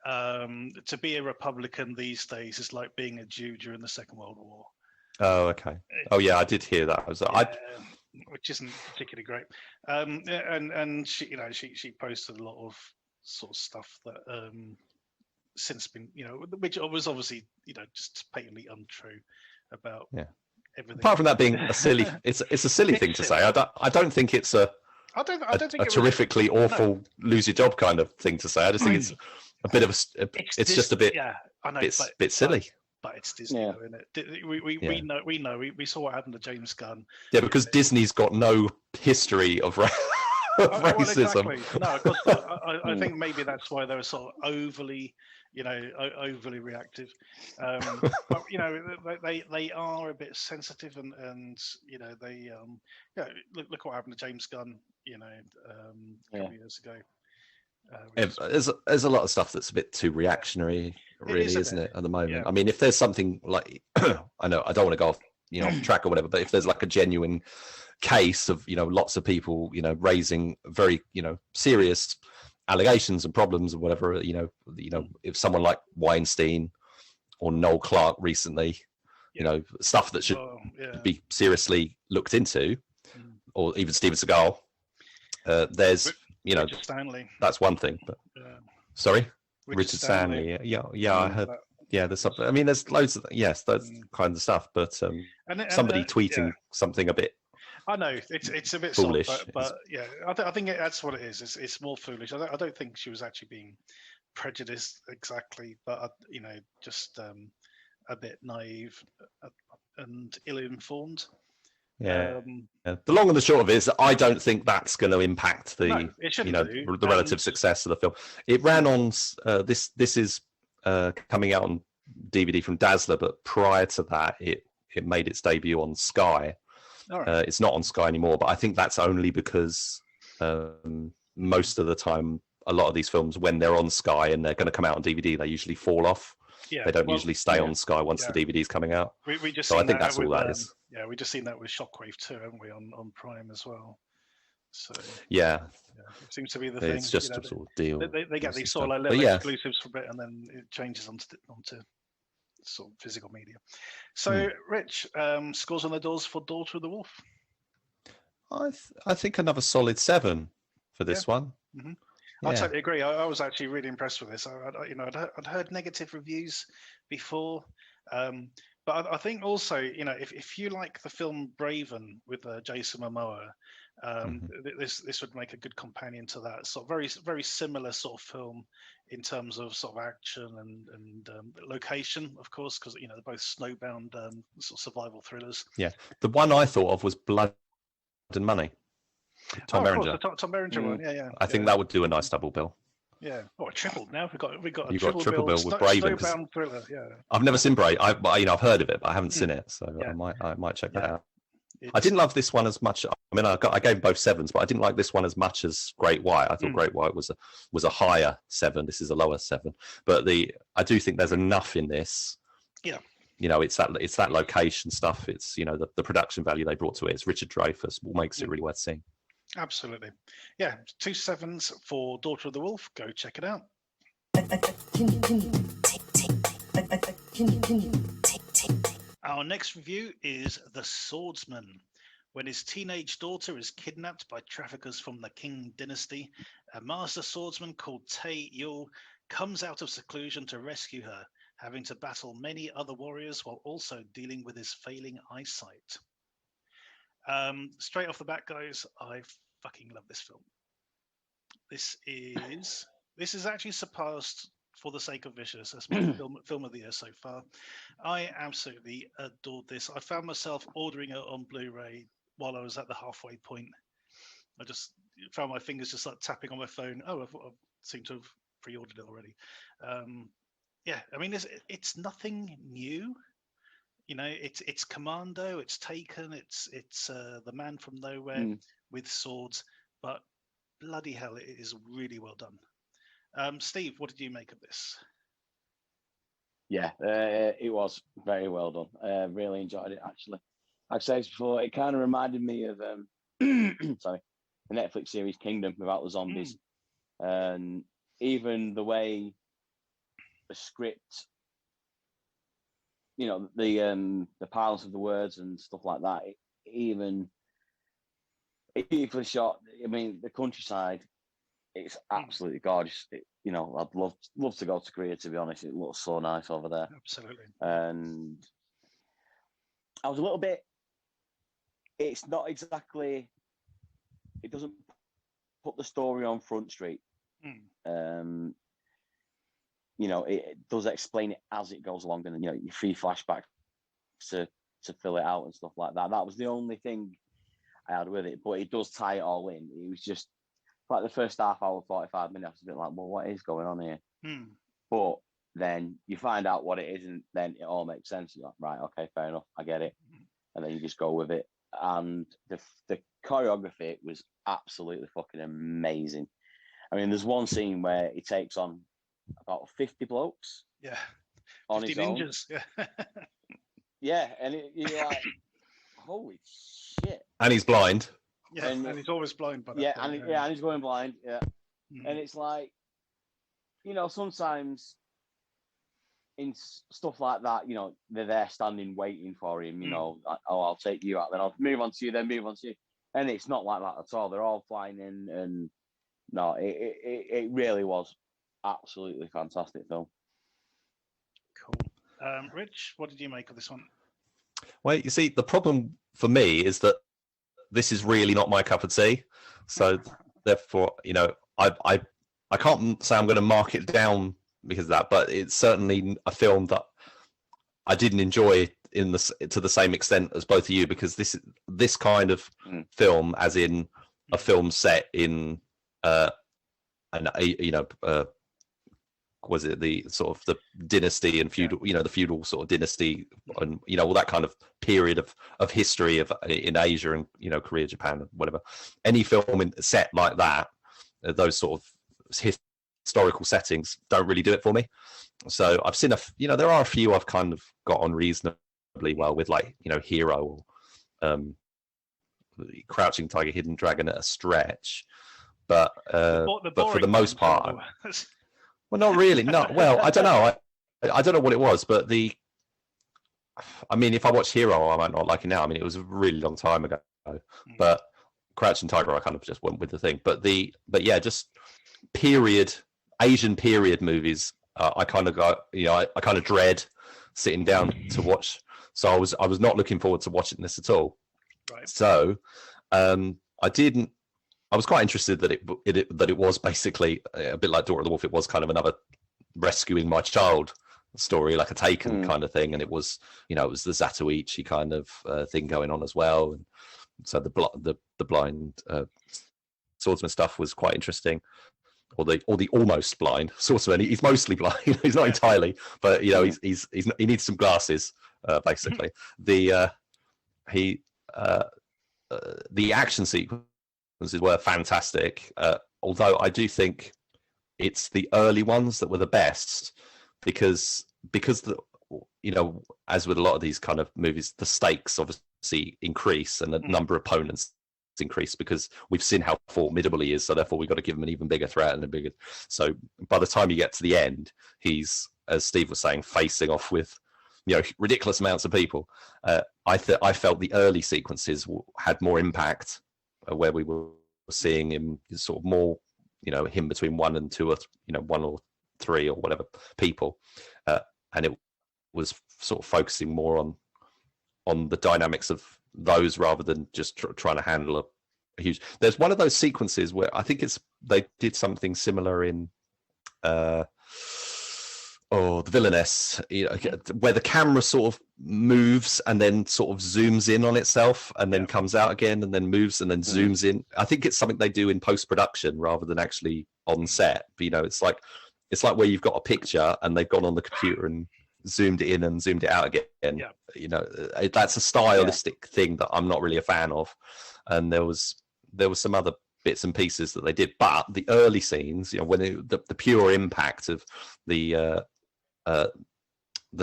to be a Republican these days is like being a Jew during the Second World War. Oh, okay. Oh, yeah, I did hear that. Which isn't particularly great. And she posted a lot of sort of stuff that since been, which was obviously, just patently untrue about everything. Apart from that being a silly, it's a silly thing to say. I don't think it's a terrifically awful lose your job kind of thing to say. I just think it's a bit of it's just a bit, bit silly. But it's Disney, isn't it? We know. We saw what happened to James Gunn. Yeah, because Disney's got no history of racism. Well, exactly. No, of course not. I think maybe that's why they were sort of overly overly reactive. But they are a bit sensitive, and they look what happened to James Gunn, a couple of years ago. There's a lot of stuff that's a bit too reactionary, really, isn't it, at the moment? Yeah. I mean, if there's something like, I know I don't want to go off, off track or whatever, but if there's like a genuine case of, lots of people, raising very, serious allegations and problems or whatever, if someone like Weinstein or Noel Clark recently, stuff that should be seriously looked into, or even Steven Seagal, there's, Richard Stanley. That's one thing, but sorry, Richard Stanley. Yeah, I heard. Yeah, there's something. I mean, there's loads of those kinds of stuff, but somebody tweeting something a bit. I know it's a bit foolish, soft, but yeah, I think that's what it is. It's more foolish. I don't think she was actually being prejudiced exactly, but just a bit naive and ill-informed. Yeah. The long and the short of it is that I don't think that's going to impact the the relative success of the film. It ran on this is coming out on DVD from Dazzler, but prior to that, it made its debut on Sky. Right. It's not on Sky anymore, but I think that's only because most of the time, a lot of these films, when they're on Sky and they're going to come out on DVD, they usually fall off. Yeah, they don't usually stay on Sky once the DVD's coming out. We just so I think that's all that is. Yeah, we just seen that with Shockwave too, haven't we, on Prime as well? So yeah, it seems to be the thing. It's just a sort of deal. They get these sort of like little exclusives for a bit, and then it changes onto sort of physical media. So, Rich, scores on the doors for Daughter of the Wolf. I think another solid 7 for this one. Mm-hmm. I totally agree. I was actually really impressed with this. I'd heard negative reviews before, but I think also, if you like the film Braven with Jason Momoa, this would make a good companion to that. So very very similar sort of film in terms of sort of action and location, of course, because they're both snowbound sort of survival thrillers. Yeah, the one I thought of was Blood and Money. Tom Berenger. Tom Berenger one, yeah. I think that would do a nice double bill. Yeah, triple now. We've got a triple bill with Braven. Snowbound thriller. Yeah. I've never seen Braven. I've heard of it, but I haven't seen it, so I might check that out. I didn't love this one as much. I mean, I gave both 7s, but I didn't like this one as much as Great White. I thought Great White was a higher 7. This is a lower 7, but I do think there's enough in this. Yeah. It's that location stuff. It's the production value they brought to it. It's Richard Dreyfus, what makes it really worth seeing. Absolutely. Yeah, 2 7s for Daughter of the Wolf. Go check it out. Our next review is The Swordsman. When his teenage daughter is kidnapped by traffickers from the Qing dynasty, a master swordsman called Tae Yul comes out of seclusion to rescue her, having to battle many other warriors while also dealing with his failing eyesight. Straight off the bat, guys, I fucking love this film. This is actually surpassed For the Sake of Vicious as my film of the year so far. I absolutely adored this. I found myself ordering it on Blu-ray while I was at the halfway point. I just found my fingers just like tapping on my phone. Oh, I seem to have pre-ordered it already. I mean, it's nothing new. It's Commando, it's Taken, it's The Man from Nowhere with swords, but bloody hell, it is really well done. Steve, what did you make of this? Yeah, it was very well done. Really enjoyed it, actually. I've said this before, it kind of reminded me of the Netflix series Kingdom without the zombies. And even the way the script, the piles of the words and stuff like that, even shot, I mean, the countryside, it's absolutely gorgeous. I'd love to go to Korea, to be honest. It looks so nice over there. Absolutely. And I was a little bit, it's not exactly, it doesn't put the story on Front Street. It does explain it as it goes along, and you free flashbacks to fill it out and stuff like that. That was the only thing I had with it, but it does tie it all in. It was just like the first half hour, 45 minutes, I was a bit like, well, what is going on here? But then you find out what it is, and then it all makes sense. You're like, right, okay, fair enough, I get it, and then you just go with it. And the choreography was absolutely fucking amazing. I mean, there's one scene where he takes on about 50 blokes. Yeah. On his own. Ninjas. Yeah. Yeah, and you're like, holy shit. And he's blind. Yeah, and he's always blind. By that yeah, point, and he's going blind. Yeah, and it's like, sometimes in stuff like that, they're there standing waiting for him. Like, oh, I'll take you out, then I'll move on to you, then move on to you, and it's not like that at all. They're all flying in, and no, it really was absolutely fantastic film. Cool. Rich, what did you make of this one? Well, you see, the problem for me is that this is really not my cup of tea. So therefore, I can't say I'm going to mark it down because of that, but it's certainly a film that I didn't enjoy to the same extent as both of you, because this kind of film, as in a film set in was it the sort of the dynasty and feudal, the feudal sort of dynasty, and all that kind of period of history in Asia and Korea, Japan, whatever. Any film set like that, those sort of historical settings don't really do it for me. So I've seen there are a few I've kind of got on reasonably well with, like Hero, or Crouching Tiger, Hidden Dragon at a stretch, but for the most part. Well, not really. No. Well, I don't know. I don't know what it was, but if I watch Hero, I might not like it now. I mean, it was a really long time ago. But Crouching Tiger, I kind of just went with the thing. But yeah, just Asian period movies. I kind of got, I kind of dread sitting down to watch. So I was not looking forward to watching this at all. Right. So I was quite interested that it was basically a bit like Daughter of the Wolf. It was kind of another rescuing my child story, like a Taken kind of thing, and it was it was the Zatoichi kind of thing going on as well. And so the blind swordsman stuff was quite interesting, or the almost blind swordsman. He's mostly blind. He's not entirely, but he needs some glasses basically. The action sequence were fantastic, although I do think it's the early ones that were the best, because as with a lot of these kind of movies, the stakes obviously increase and the number of opponents increase, because we've seen how formidable he is, so therefore we've got to give him an even bigger threat and a bigger. So by the time you get to the end, he's, as Steve was saying, facing off with ridiculous amounts of people. I felt the early sequences had more impact, where we were seeing him sort of more, him between one and two, or one or three or whatever people, and it was sort of focusing more on the dynamics of those rather than just trying to handle a huge. There's one of those sequences where I think they did something similar in the Villainess, where the camera sort of moves and then sort of zooms in on itself and then comes out again and then moves and then zooms in. I think it's something they do in post-production rather than actually on set. But, it's like where you've got a picture and they've gone on the computer and zoomed it in and zoomed it out again. Yeah. That's a stylistic thing that I'm not really a fan of. And there was some other bits and pieces that they did, but the early scenes, when the pure impact of the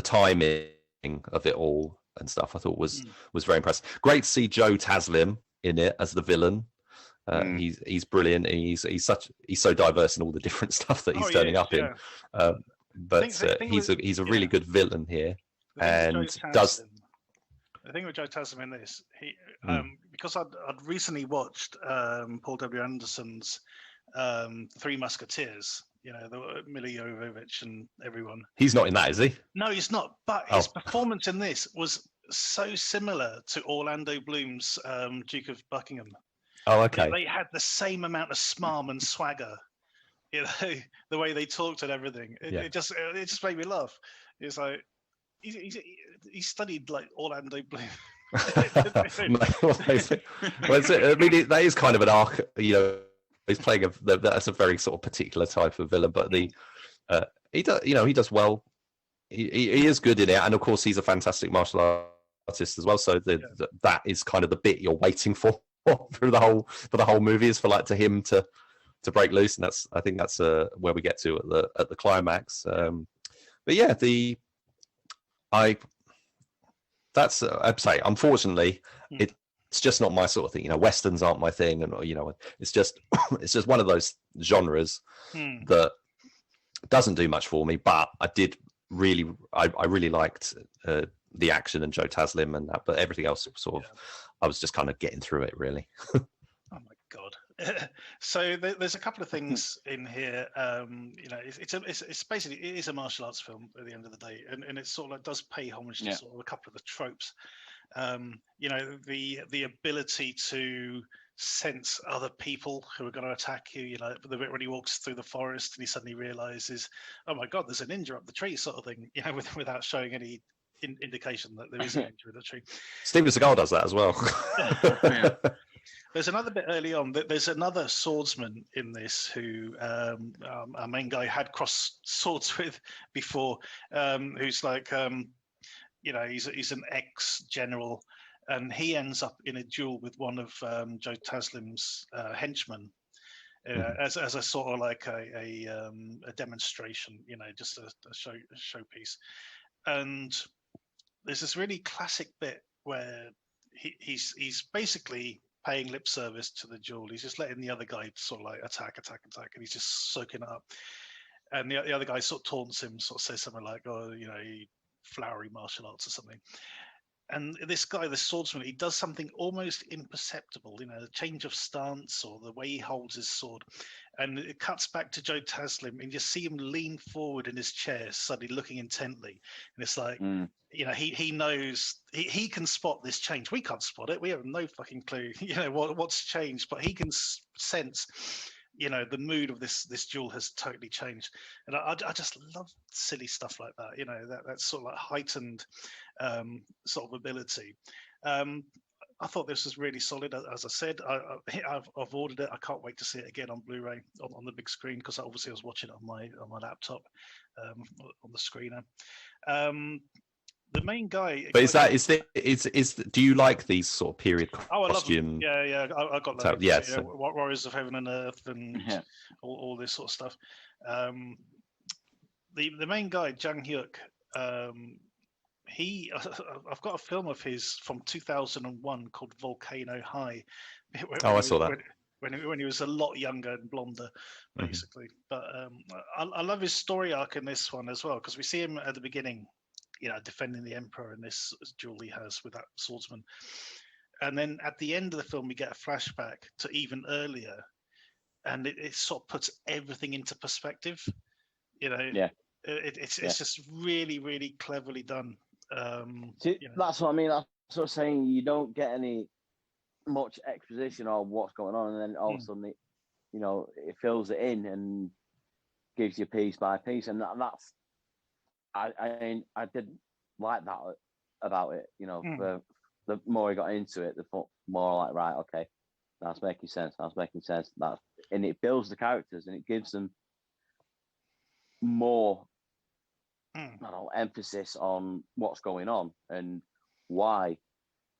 timing of it all and stuff, I thought was very impressive. Great to see Joe Taslim in it as the villain. He's brilliant. He's so diverse in all the different stuff that he's turning up in. But he's a really good villain here, and does. The thing with Joe Taslim in this, because I'd recently watched Paul W. Anderson's Three Musketeers. The Mila Jovovich and everyone. He's not in that, is he? No, he's not. But his performance in this was so similar to Orlando Bloom's Duke of Buckingham. Oh, okay. They had the same amount of smarm and swagger. The way they talked and everything. It just made me laugh. It's like he studied like Orlando Bloom. That is kind of an arc. He's playing that's a very sort of particular type of villain, but he does, he does well. He is good in it, and of course, he's a fantastic martial artist as well. So that is kind of the bit you're waiting for through the whole movie, is for him to break loose, and I think that's where we get to at the climax. But yeah, I'd say, unfortunately, it's just not my sort of thing. Westerns aren't my thing, and it's just one of those genres that doesn't do much for me. But I really liked the action and Joe Taslim and that, but everything else I was just kind of getting through it, really. Oh my god! So there's a couple of things in here. It's basically, it is a martial arts film at the end of the day, and it sort of does pay homage to sort of a couple of the tropes. The ability to sense other people who are going to attack you. The bit when he walks through the forest and he suddenly realizes, oh my god, there's a ninja up the tree, sort of thing. Without showing any indication that there is a ninja in the tree. Steven Seagal does that as well. Yeah. There's another bit early on. There's another swordsman in this who our main guy had crossed swords with before, who's like, he's an ex-general, and he ends up in a duel with one of Joe Taslim's henchmen as a sort of like a demonstration, just a showpiece. And there's this really classic bit where he's basically paying lip service to the duel. He's just letting the other guy sort of like attack, and he's just soaking it up. And the other guy sort of taunts him, sort of says something like, "Oh, flowery martial arts" or something. And this guy, the swordsman, he does something almost imperceptible, the change of stance or the way he holds his sword. And it cuts back to Joe Taslim, and you see him lean forward in his chair, suddenly looking intently. And it's like, he knows, he can spot this change. We can't spot it. We have no fucking clue, what's changed, but he can sense, the mood of this duel has totally changed. And I just love silly stuff like that, that sort of like heightened sort of ability. I thought this was really solid. As I said, I've ordered it. I can't wait to see it again on Blu-ray on the big screen, because obviously I was watching it on my laptop on the screener. The main guy. But do you like these sort of period costume? Yeah. I got that. Yes. Warriors of Heaven and Earth and all this sort of stuff. The main guy, Jang Hyuk, I've got a film of his from 2001 called Volcano High. I saw that. When he was a lot younger and blonder, basically. But I love his story arc in this one as well, because we see him at the beginning, defending the emperor in this duel he has with that swordsman. And then at the end of the film, we get a flashback to even earlier, and it sort of puts everything into perspective. It's just really, really cleverly done. That's what I mean. That's what I'm saying. You don't get any much exposition of what's going on, and then all of a sudden it fills it in and gives you piece by piece, and that's I did like that about it. The more I got into it, the more like, right, okay, that's making sense. And it builds the characters, and it gives them more emphasis on what's going on and why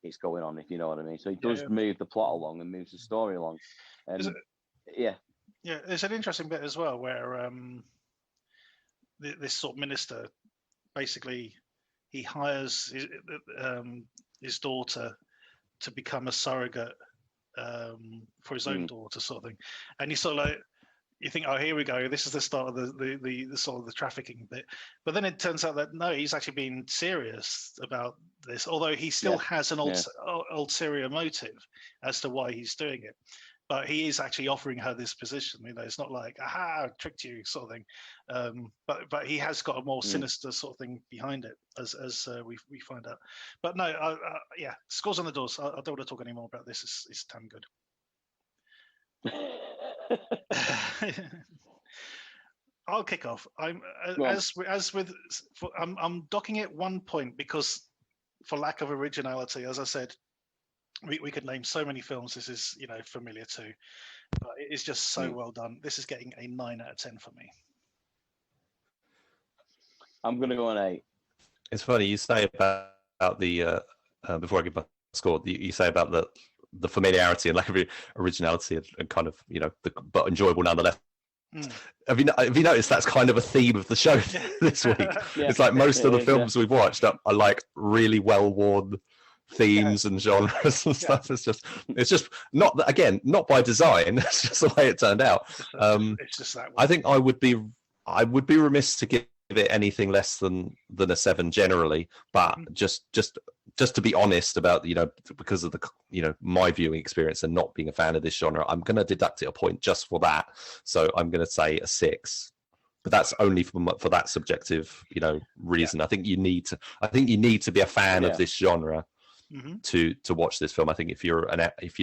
it's going on, if you know what I mean. So it does move the plot along and moves the story along. And there's an interesting bit as well where this sort of minister, basically, he hires his daughter to become a surrogate for his own daughter, sort of thing. And you sort of like, you think, oh, here we go. This is the start of the sort of the trafficking bit. But then it turns out that no, he's actually being serious about this, although he still has an ulterior motive as to why he's doing it. But he is actually offering her this position. It's not like, aha, I tricked you, sort of thing. But he has got a more sinister sort of thing behind it, as we find out. But no, scores on the doors. I don't want to talk anymore about this. It's damn good. I'll kick off. I'm docking it 1 point because, for lack of originality, as I said, we could name so many films this is familiar to, but it is just so well done. This is getting a 9 out of 10 for me. I'm going to go on 8. It's funny you say about the before I give my score. You say about the familiarity and lack of originality and kind of but enjoyable nonetheless. Have you noticed that's kind of a theme of the show this week? Yeah, it's like most of the films we've watched are like really well-worn themes and genres and stuff. It's just not that, again, not by design. It's just the way it turned out. It's just that way. I think I would be remiss to give it anything less than a 7 generally, but just to be honest about because of the my viewing experience and not being a fan of this genre, I'm going to deduct it a point just for that. So I'm going to say a 6, but that's only for that subjective reason. I think you need to be a fan of this genre to watch this film. I think if you're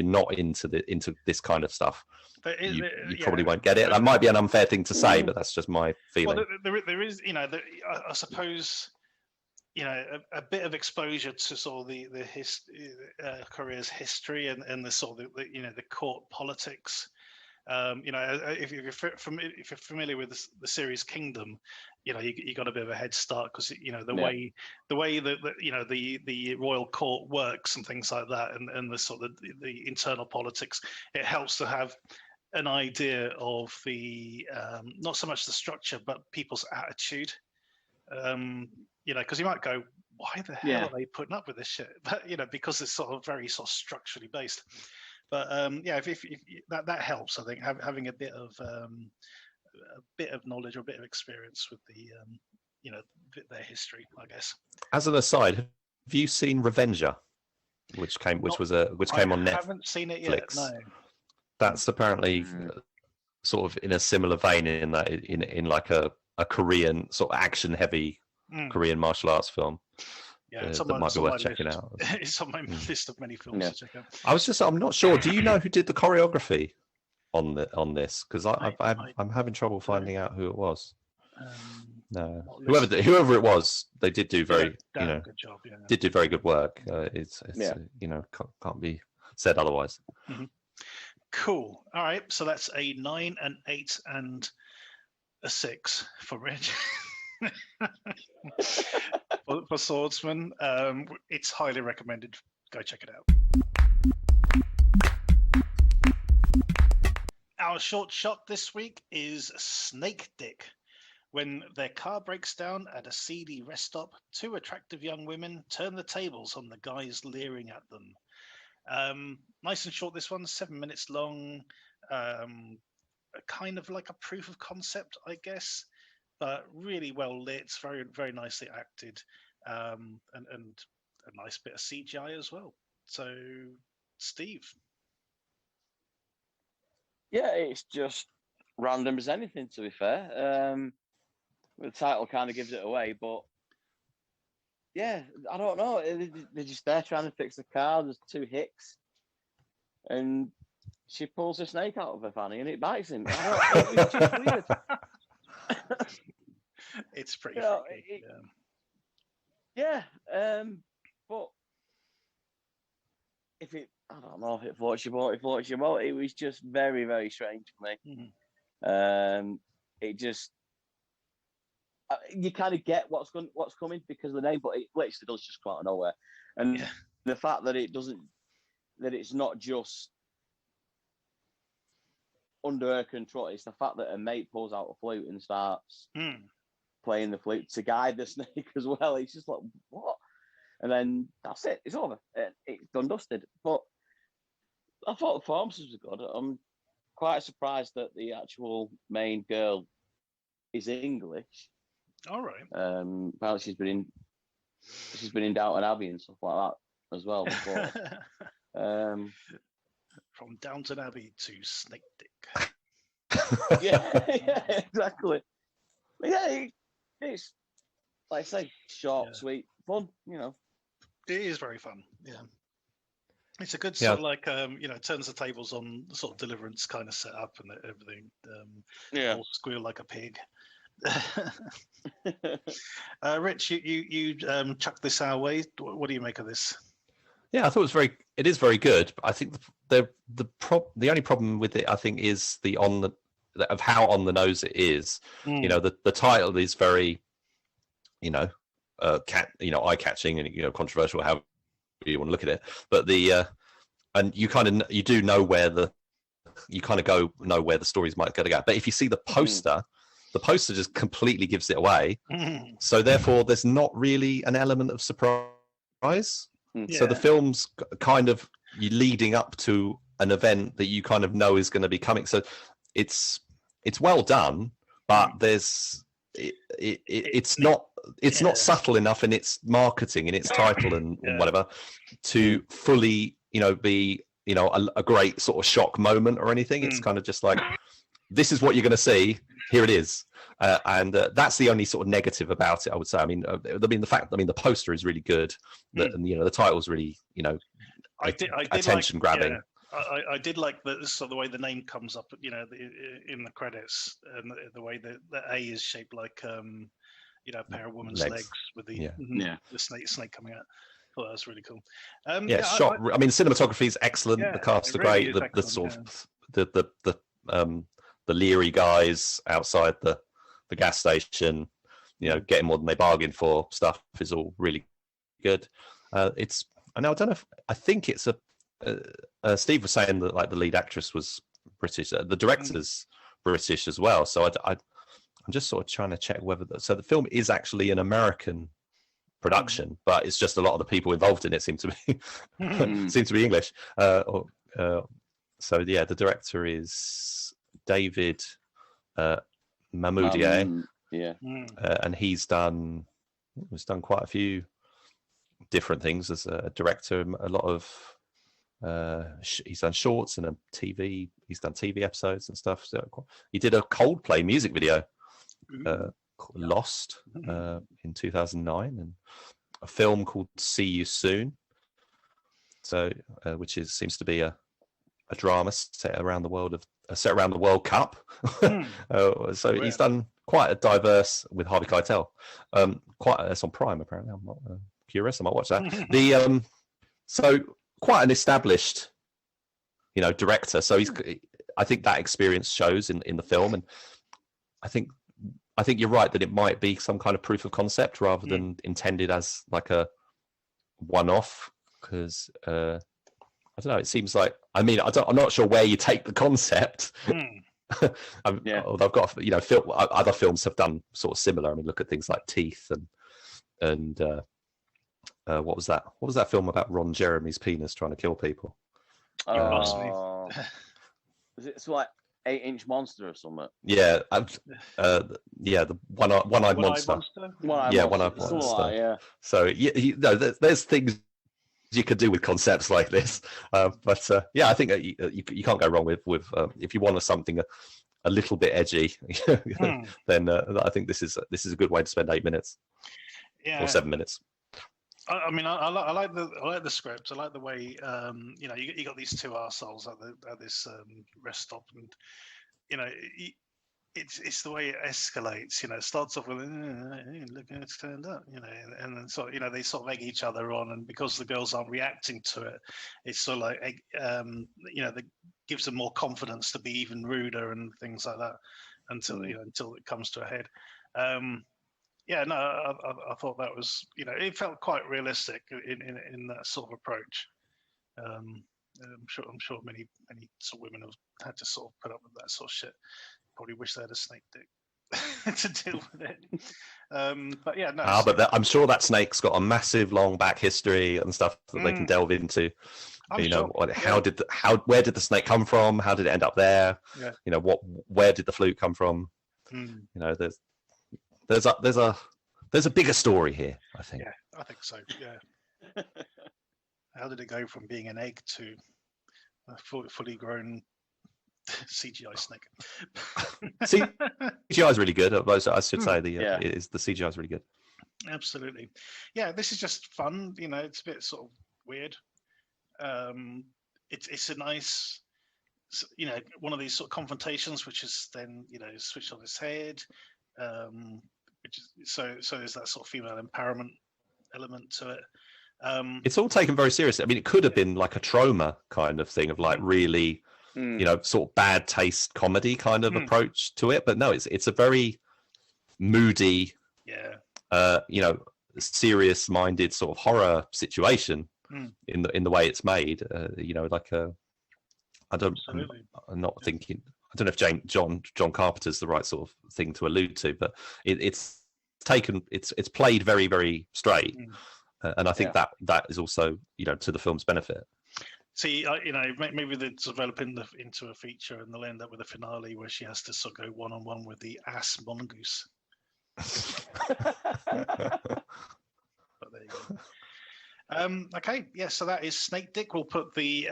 not into this kind of stuff, you probably won't get it. That might be an unfair thing to say, but that's just my feeling. Well, there is, I suppose, a bit of exposure to sort of the Korea's history and the sort of the court politics. If you're familiar with the series Kingdom, you got a bit of a head start because the way that the royal court works and things like that, and the sort of the internal politics, it helps to have an idea of the not so much the structure but people's attitude. Because you might go, why the hell are they putting up with this shit? But because it's sort of very sort of structurally based. But if that helps, I think having a bit of knowledge or a bit of experience with the their history, I guess. As an aside, have you seen Revenger, which came on Netflix? I haven't seen it yet. No. That's apparently sort of in a similar vein in that in like a Korean sort of action heavy Korean martial arts film. Yeah, that might be worth checking out. It's on my list of many films to check out. I'm not sure. Do you know who did the choreography on this? Because I'm having trouble finding out who it was. No, whoever it was, they did do very good job. Yeah. Did do very good work. It's can't be said otherwise. Mm-hmm. Cool. All right, so that's a 9, an 8, and a 6 for Rich. for Swordsman, it's highly recommended. Go check it out. Our short shot this week is Snake Dick. When their car breaks down at a seedy rest stop, 2 attractive young women turn the tables on the guys leering at them. Nice and short, this one, 7 minutes long. Kind of like a proof of concept, I guess, but really well lit, very, very nicely acted, and a nice bit of CGI as well. So, Steve. Yeah, it's just random as anything, to be fair. The title kind of gives it away, but yeah, I don't know. They're just there trying to fix the car. There's 2 hicks, and she pulls a snake out of her fanny and it bites him. It's just weird. It's pretty freaky. But I don't know if it floats your boat. It was just very, very strange for me. Mm-hmm. It just you kind of get what's coming because of the name, but it literally does just come out of nowhere. And the fact that it's not just under her control, it's the fact that her mate pulls out a flute and starts playing the flute to guide the snake as well. It's just like, what? And then that's it. It's over. It's done dusted. But I thought the performances were good. I'm quite surprised that the actual main girl is English. All right. Apparently she's been in Downton Abbey and stuff like that as well before. From Downton Abbey to Snake Dick. yeah, exactly. But yeah, it's like I say, short, sweet, fun. It is very fun. Yeah. It's a good sort of like turns the tables on sort of Deliverance kind of setup and everything. All squeal like a pig. Rich, you chucked this our way. What do you make of this? Yeah, I thought it is very good. But I think the only problem with it, I think, is of how on the nose it is. The title is very you know, eye-catching and controversial, however you want to look at it. But and you do know where the stories might go. But if you see the poster, the poster just completely gives it away. So therefore, there's not really an element of surprise. Yeah. So the film's kind of leading up to an event that you kind of know is going to be coming. So it's well done, but it's not subtle enough in its marketing, in its title and whatever, to fully be a great sort of shock moment or anything. It's kind of just like, this is what you're going to see. Here it is. And that's the only sort of negative about it, I would say. I mean, the poster is really good. The title's really, attention grabbing. Yeah. I did like the way the name comes up, in the credits, and the way that the A is shaped like, a pair of women's legs with the snake coming out. I thought that was really cool. Cinematography is excellent. The cast are great. The sort of the leery guys outside the gas station, getting more than they bargained for stuff is all really good. I don't know I think it's Steve was saying that like the lead actress was British, the director's British as well. So I'm just sort of trying to check whether so the film is actually an American production, but it's just a lot of the people involved in it seem to be English. The director is David Mahmoodieh, and he's done quite a few different things as a director. A lot of he's done shorts and he's done TV episodes and stuff. So he did a Coldplay music video, called Lost, in 2009, and a film called See You Soon. So, which seems to be a drama set around the World Cup. So he's done quite a diverse with Harvey Keitel. It's on Prime apparently. I'm not curious. I might watch that. So quite an established, director. So I think that experience shows in the film, and I think you're right that it might be some kind of proof of concept rather than intended as like a one-off. Because I don't know. It seems like I'm not sure where you take the concept. Although I've got other films have done sort of similar. I mean, look at things like Teeth and what was that? What was that film about Ron Jeremy's penis trying to kill people? Is it like 8-inch monster or something? Yeah, the one-eyed monster. One-eyed monster. Like, So there's things you could do with concepts like this, but I think you can't go wrong with if you want something a little bit edgy, then I think this is a good way to spend 8 minutes, or 7 minutes. I mean, I like the script. I like the way you got these two arseholes at this rest stop, and it's the way it escalates. It starts off with look, it's turned up, and then they sort of egg each other on, and because the girls aren't reacting to it, it's sort of like that gives them more confidence to be even ruder and things like that until it comes to a head. I thought that was, it felt quite realistic in that sort of approach. I'm sure many sort of women have had to sort of put up with that sort of shit. Probably wish they had a snake dick to deal with it. But I'm sure that snake's got a massive long back history and stuff that they can delve into. Where did the snake come from? How did it end up there? Yeah. Where did the flute come from? There's a bigger story here, I think. Yeah, I think so. Yeah. How did it go from being an egg to a fully grown CGI snake? CGI is really good. I should say the CGI is really good. Absolutely. Yeah, this is just fun. It's a bit sort of weird. It's a nice, one of these sort of confrontations, which is then switched on its head. Which is so there's that sort of female empowerment element to it. It's all taken very seriously. I mean, it could have been like a trauma kind of thing of like really, sort of bad taste comedy kind of approach to it. But no, it's a very moody, serious-minded sort of horror situation in the way it's made. Like a, I don't, I'm not thinking. I don't know if John Carpenter's the right sort of thing to allude to, but it's played very, very straight, and I think that is also to the film's benefit. See, maybe they're developing into a feature, and they'll end up with a finale where she has to sort of go one-on-one with the ass mongoose. But there you go. Okay, yeah. So that is Snake Dick. We'll put the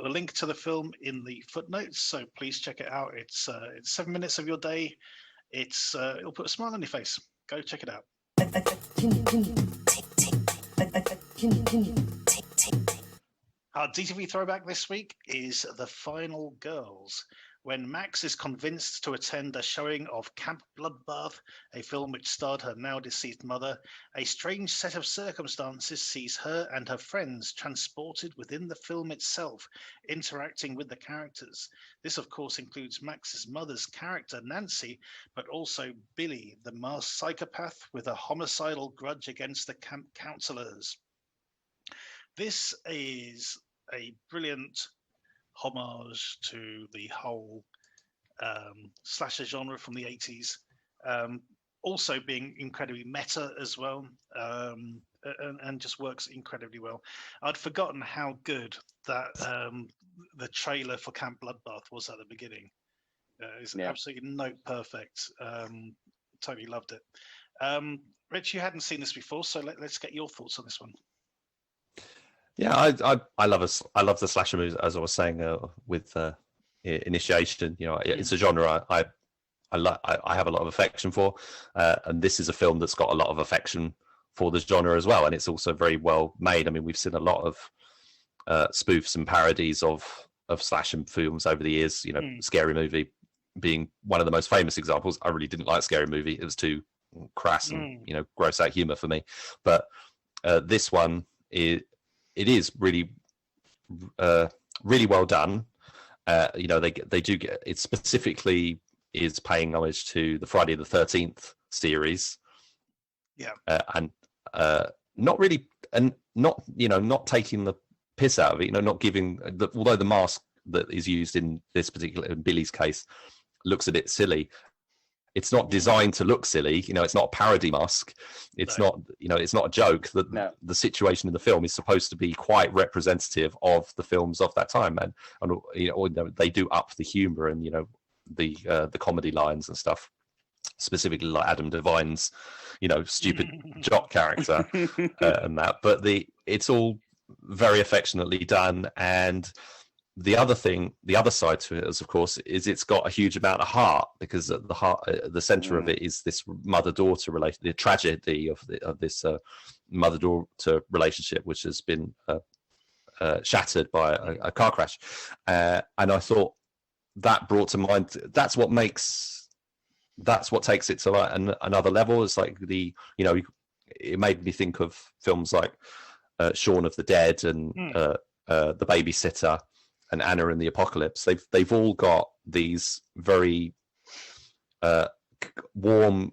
link to the film in the footnotes. So please check it out. It's 7 minutes of your day. It'll put a smile on your face. Go check it out. Our DTV throwback this week is The Final Girls, when Max is convinced to attend a showing of Camp Bloodbath, a film which starred her now deceased mother. A strange set of circumstances sees her and her friends transported within the film itself, interacting with the characters. This, of course, includes Max's mother's character, Nancy, but also Billy, the masked psychopath with a homicidal grudge against the camp counselors. This is a brilliant homage to the whole slasher genre from the 80s, also being incredibly meta as well, and just works incredibly well. I'd forgotten how good that the trailer for Camp Bloodbath was at the beginning. It's absolutely note perfect. Totally loved it. Rich, you hadn't seen this before, so let's get your thoughts on this one. Yeah, I love the slasher movies, as I was saying with Initiation. It's a genre I have a lot of affection for, and this is a film that's got a lot of affection for the genre as well, and it's also very well made. I mean, we've seen a lot of spoofs and parodies of slasher films over the years. Scary Movie being one of the most famous examples. I really didn't like Scary Movie; it was too crass and gross out humor for me. But this one it is really, really well done. They do get it. Specifically, is paying homage to the Friday the 13th series. Yeah, and not really, and not taking the piss out of it. Not giving. Although the mask that is used in this particular, in Billy's case, looks a bit silly. It's not designed to look silly. It's not a parody mask. It's not a joke. The situation in the film is supposed to be quite representative of the films of that time, and they do up the humor and the comedy lines and stuff, specifically like Adam Devine's stupid jock character and that. But it's all very affectionately done. And the other side to it is, of course, it's got a huge amount of heart, because at the center of it is this mother-daughter relationship, the tragedy of this mother-daughter relationship, which has been shattered by a car crash. And I thought that brought to mind, that's what takes it to like another level. It's like it made me think of films like Shaun of the Dead and The Babysitter and Anna and the Apocalypse. They've all got these very warm,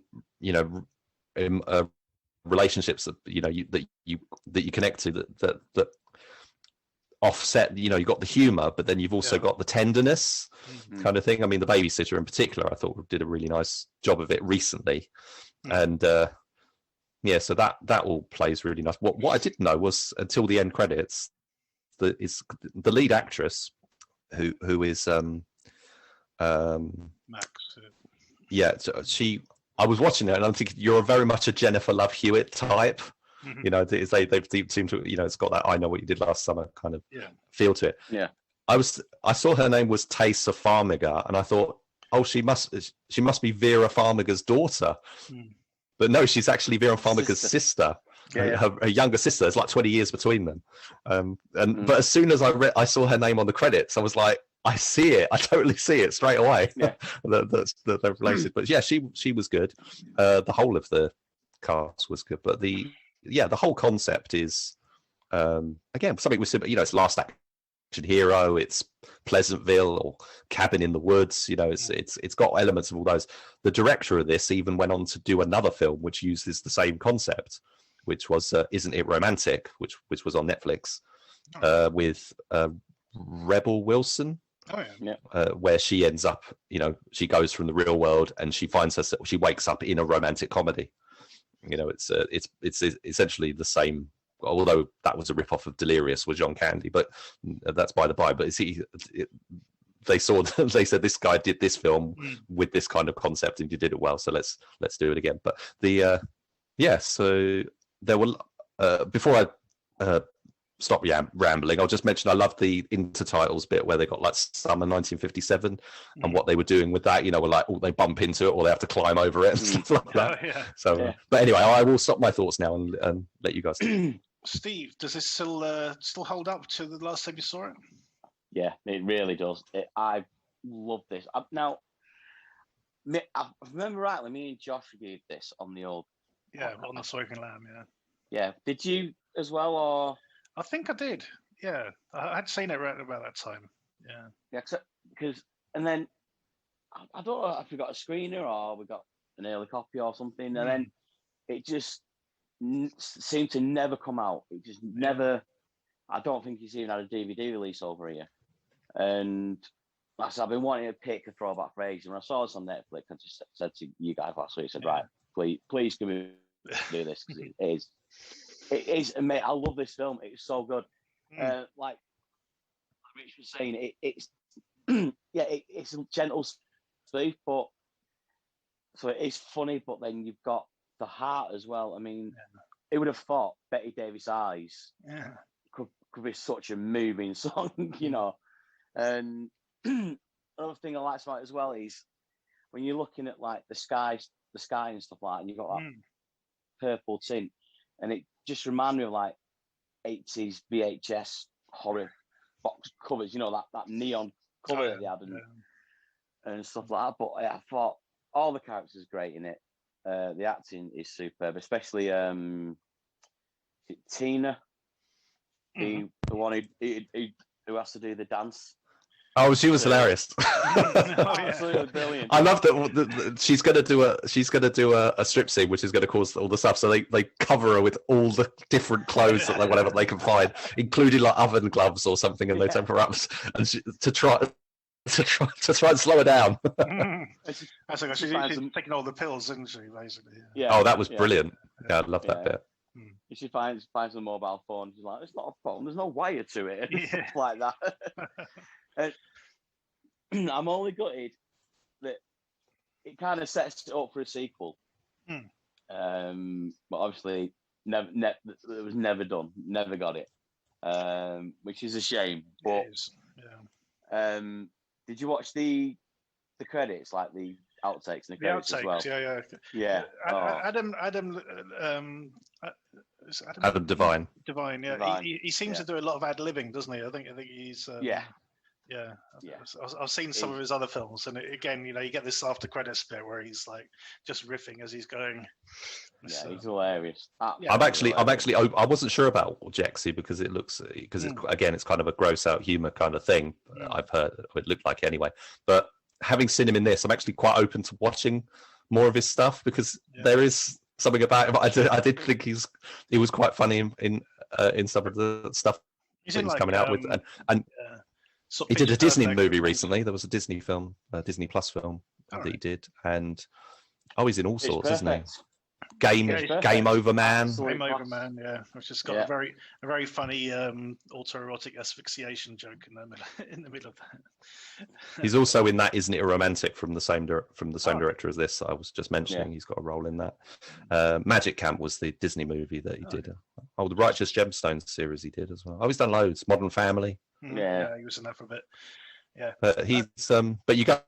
relationships that you connect to that offset. You've got the humor, but then you've also got the tenderness kind of thing. I mean, The Babysitter in particular, I thought did a really nice job of it recently, and so that all plays really nice. What I didn't know was, until the end credits, the lead actress who is Max. I was watching it and I'm thinking, you're very much a Jennifer Love Hewitt type. They seem to, it's got that I Know What You Did Last Summer kind of feel to it. Yeah. I saw her name was Taysa Farmiga, and I thought, oh, she must be Vera Farmiga's daughter. But no, she's actually Vera Farmiga's sister. Her younger sister. There's like 20 years between them. But as soon as I saw her name on the credits, I was like, I see it. I totally see it straight away. Yeah. that they're related. But yeah, she was good. The whole of the cast was good. But the whole concept is again something with, it's Last hero, it's Pleasantville or Cabin in the Woods. You know, it's got elements of all those. The director of this even went on to do another film which uses the same concept, which was Isn't It Romantic, which was on Netflix, with Rebel Wilson. Oh yeah. Where she ends up, you know, she goes from the real world and she finds herself, she wakes up in a romantic comedy. You know, it's essentially the same, although that was a rip-off of Delirious with John Candy, but that's by the by. But they said this guy did this film with this kind of concept and you did it well, so let's do it again. But so there were before I stop rambling, I'll just mention I love the intertitles bit where they got like Summer 1957 and what they were doing with that. You know, like they bump into it or they have to climb over it and stuff like that. Oh, yeah. So, but anyway, I will stop my thoughts now and let you guys. Steve, does this still hold up to the last time you saw it? Yeah, it really does. I love this. Now, if I remember rightly, me and Josh reviewed this on the old. Yeah, on the Smoking Lamb. Yeah. Yeah. Did you as well, or? I think I did. Yeah, I'd seen it right about that time. Yeah. Yeah, because and then I don't know if we got a screener or we got an early copy or something, and then it just seemed to never come out. It just never. I don't think he's even had a DVD release over here. And like I said, I've been wanting to pick a throwback for ages. When I saw this on Netflix, I just said to you guys last week, I said, right, please can we do this? Because it is amazing. I love this film. It's so good. Like Rich was saying, it's it's a gentle spoof, but so it is funny, but then you've got the heart as well. I mean, who would have thought Betty Davis' Eyes could be such a moving song, you know? And another thing I like about it as well is when you're looking at like the sky and stuff like that, and you've got that purple tint, and it just reminds me of like 80s VHS horror box covers, you know, that neon cover that they had and stuff like that. But I thought all the characters are great in it. The acting is superb, especially Tina, the one who has to do the dance. Oh, she was hilarious. Absolutely brilliant. I love that she's gonna do a strip scene, which is gonna cause all the stuff. So they cover her with all the different clothes that whatever they can find, including like oven gloves or something, and they tempt her up and to try and slow her down. That's like she's taking all the pills, isn't she? Basically. Yeah. Oh, that was brilliant. Yeah, I love that bit. She finds a mobile phone. She's like, "It's not a phone. There's no wire to it." Stuff like that. I'm only gutted that it kind of sets it up for a sequel. But obviously, it was never done. Never got it, which is a shame. But did you watch the credits, like the outtakes and the credits as well? Yeah. Adam Devine. Devine, yeah. Devine. He seems to do a lot of ad-libbing, doesn't he? I think he's. I've seen some of his other films, and again, you know, you get this after credits bit where he's like just riffing as he's going. He's hilarious. I'm actually, I wasn't sure about Jexy because it's kind of a gross out humor kind of thing. I've heard it looked like anyway, but having seen him in this, I'm actually quite open to watching more of his stuff because there is something about him. I did think he was quite funny in some of the stuff he's coming out with, and he did a Disney movie recently. There was a Disney film, a Disney Plus film that he did, and he's in all sorts, isn't he? Game Over Man. Game Over Man, yeah. Which has got a very funny autoerotic asphyxiation joke in the middle of that. He's also in that Isn't It Romantic from the same director as this I was just mentioning. He's got a role in that. Magic Camp was the Disney movie that he did. The Righteous Gemstones series he did as well. He's done loads. Modern Family. Yeah, he was in that for a bit. Yeah. But he's but you go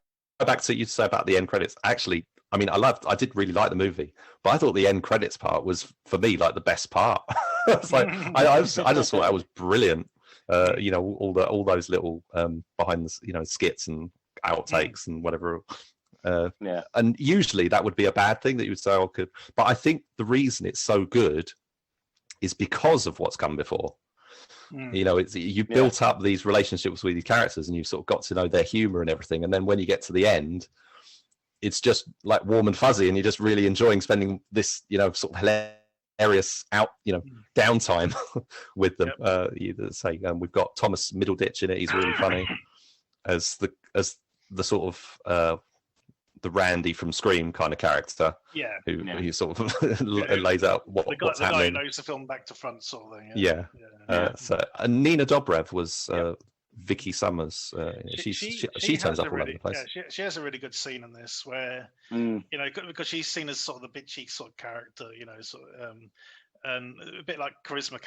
back to you say about the end credits. Actually, I mean, I did really like the movie, but I thought the end credits part was, for me, like the best part. It's like I just thought that was brilliant. You know, all those little behind the skits and outtakes and whatever. And usually that would be a bad thing that you would say, but I think the reason it's so good is because of what's come before. You know, it's you built up these relationships with these characters, and you've sort of got to know their humor and everything. And then when you get to the end, it's just like warm and fuzzy, and you're just really enjoying spending this, you know, sort of hilarious downtime with them. We've got Thomas Middleditch in it. He's really funny as the sort of the Randy from Scream kind of character. Who sort of lays out what's happening. The guy who knows the film back to front, sort of thing. So Nina Dobrev was Vicki Summers. She turns up all over the place. Yeah, she has a really good scene in this where you know, because she's seen as sort of the bitchy sort of character, you know, sort of, and a bit like Charisma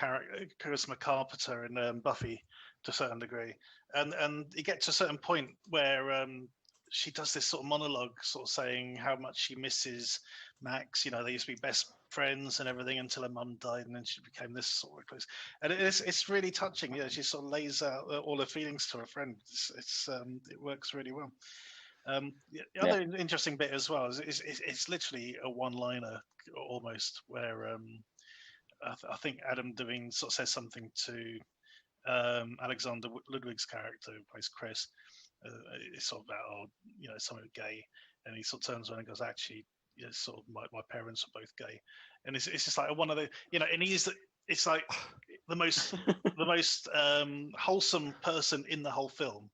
Carpenter in Buffy to a certain degree, and you get to a certain point where she does this sort of monologue, sort of saying how much she misses Max. You know, they used to be best friends and everything until her mum died, and then she became this sort of close. And it's really touching. You know, she sort of lays out all her feelings to her friend. It works really well. The other interesting bit as well is it's literally a one-liner almost, where I think Adam Devine sort of says something to Alexander Ludwig's character, who plays Chris. It's sort of about, you know, something gay, and he sort of turns around and goes, actually, you know, sort of my parents are both gay, and it's just like one of the, you know, and it's like the most wholesome person in the whole film,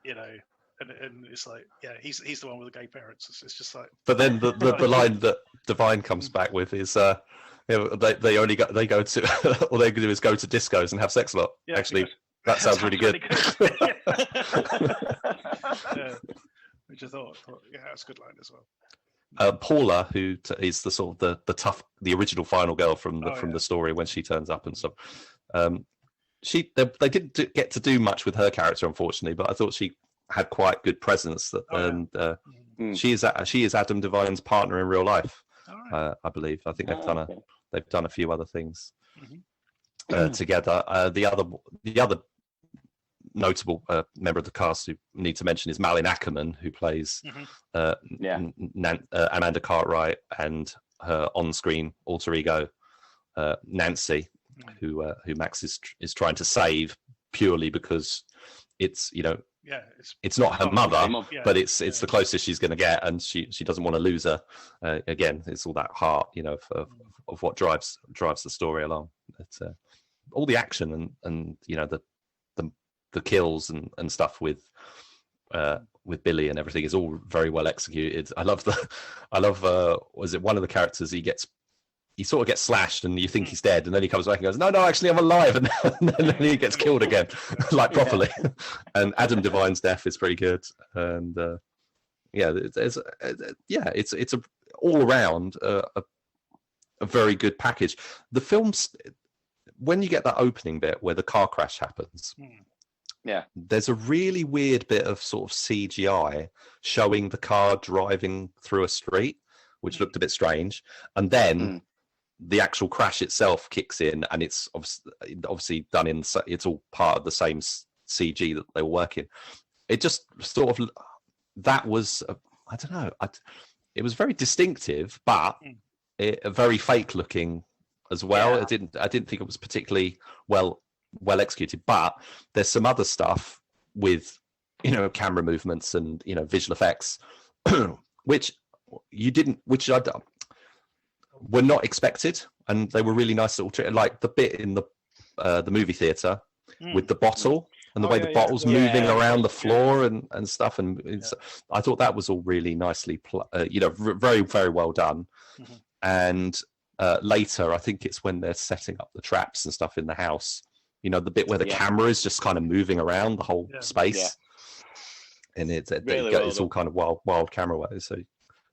you know, and it's like, he's the one with the gay parents. It's just like. But then the line that Divine comes back with is they go to all they can do is go to discos and have sex a lot. Actually, that sounds really good. Which I thought, that's a good line as well. Paula, who is the sort of the original final girl from the story when she turns up and stuff. They didn't get to do much with her character, unfortunately, but I thought she had quite good presence. She is Adam Devine's partner in real life, I believe. I think they've done a few other things together. The other notable member of the cast who need to mention is Malin Ackerman, who plays Amanda Cartwright, and her on-screen alter ego Nancy, who Max is trying to save purely because it's, you know, it's not her mother, but it's the closest she's going to get, and she doesn't want to lose her. Again, it's all that heart, you know, of what drives the story along. It's all the action and you know the kills and stuff with Billy and everything is all very well executed. I love was it one of the characters he sort of gets slashed and you think he's dead, and then he comes back and goes, no, actually I'm alive, and then he gets killed again, like properly. And Adam Devine's death is pretty good, and it's a all around a very good package. The film's, when you get that opening bit where the car crash happens, there's a really weird bit of sort of CGI showing the car driving through a street, which looked a bit strange, and then the actual crash itself kicks in, and it's obviously done in. It's all part of the same CG that they were working. It just sort of that was I don't know. It was very distinctive, but very fake looking as well. I didn't think it was particularly well executed, but there's some other stuff with, you know, camera movements and, you know, visual effects which were not expected, and they were really nice little like the bit in the movie theater with the bottle and the way the bottle's moving around the floor and stuff, and I thought that was all really nicely very, very well done. And later, I think it's when they're setting up the traps and stuff in the house, you know, the bit where the camera is just kind of moving around the whole space, and it's all kind of wild camera work. So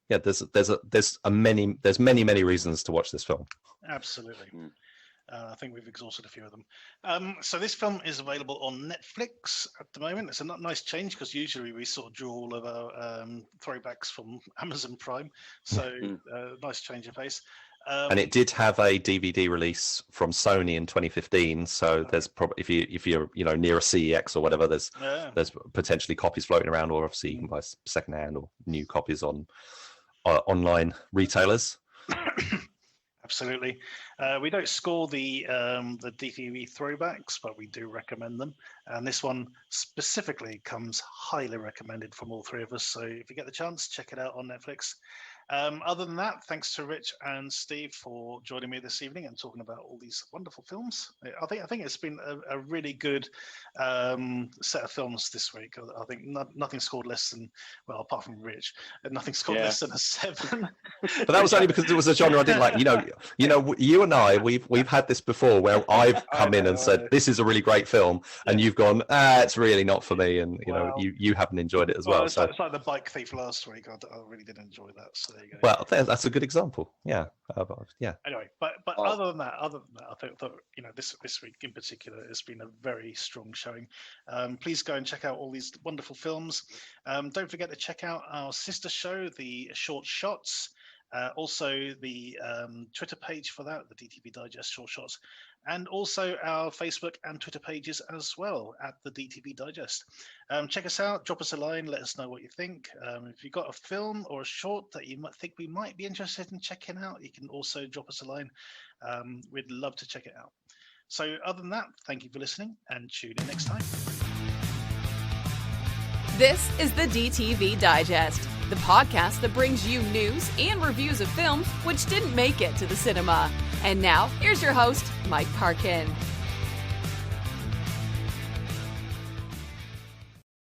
there's many reasons to watch this film. Absolutely. I think we've exhausted a few of them. So this film is available on Netflix at the moment. It's a nice change, because usually we sort of draw all of our throwbacks from Amazon Prime. So nice change of pace. And it did have a DVD release from Sony in 2015. So there's probably, if you're you know, near a CEX or whatever, there's potentially copies floating around, or obviously you can buy secondhand or new copies on online retailers. Absolutely. We don't score the DTV throwbacks, but we do recommend them. And this one specifically comes highly recommended from all three of us. So if you get the chance, check it out on Netflix. Other than that, thanks to Rich and Steve for joining me this evening and talking about all these wonderful films. I think it's been a really good set of films this week. I think nothing scored less than, well, apart from Rich, nothing scored less than a 7. But that was only because it was a genre I didn't like. You and I, we've had this before where I've come in and said this is a really great film, and you've gone, it's really not for me, and you haven't enjoyed it as well. It's like the Bike Thief last week. I really did enjoy that. So there you go. Well, that's a good example. Yeah, yeah. Anyway, but other than that, I thought this week in particular has been a very strong showing. Please go and check out all these wonderful films. Don't forget to check out our sister show, the Short Shots. Also the Twitter page for that, the DTV Digest Short Shots, and also our Facebook and Twitter pages as well at the DTV Digest. Check us out, drop us a line, let us know what you think. If you've got a film or a short that you might think we might be interested in checking out, you can also drop us a line. We'd love to check it out. So other than that, thank you for listening and tune in next time. This is the DTV Digest, the podcast that brings you news and reviews of films which didn't make it to the cinema. And now, here's your host, Mike Parkin.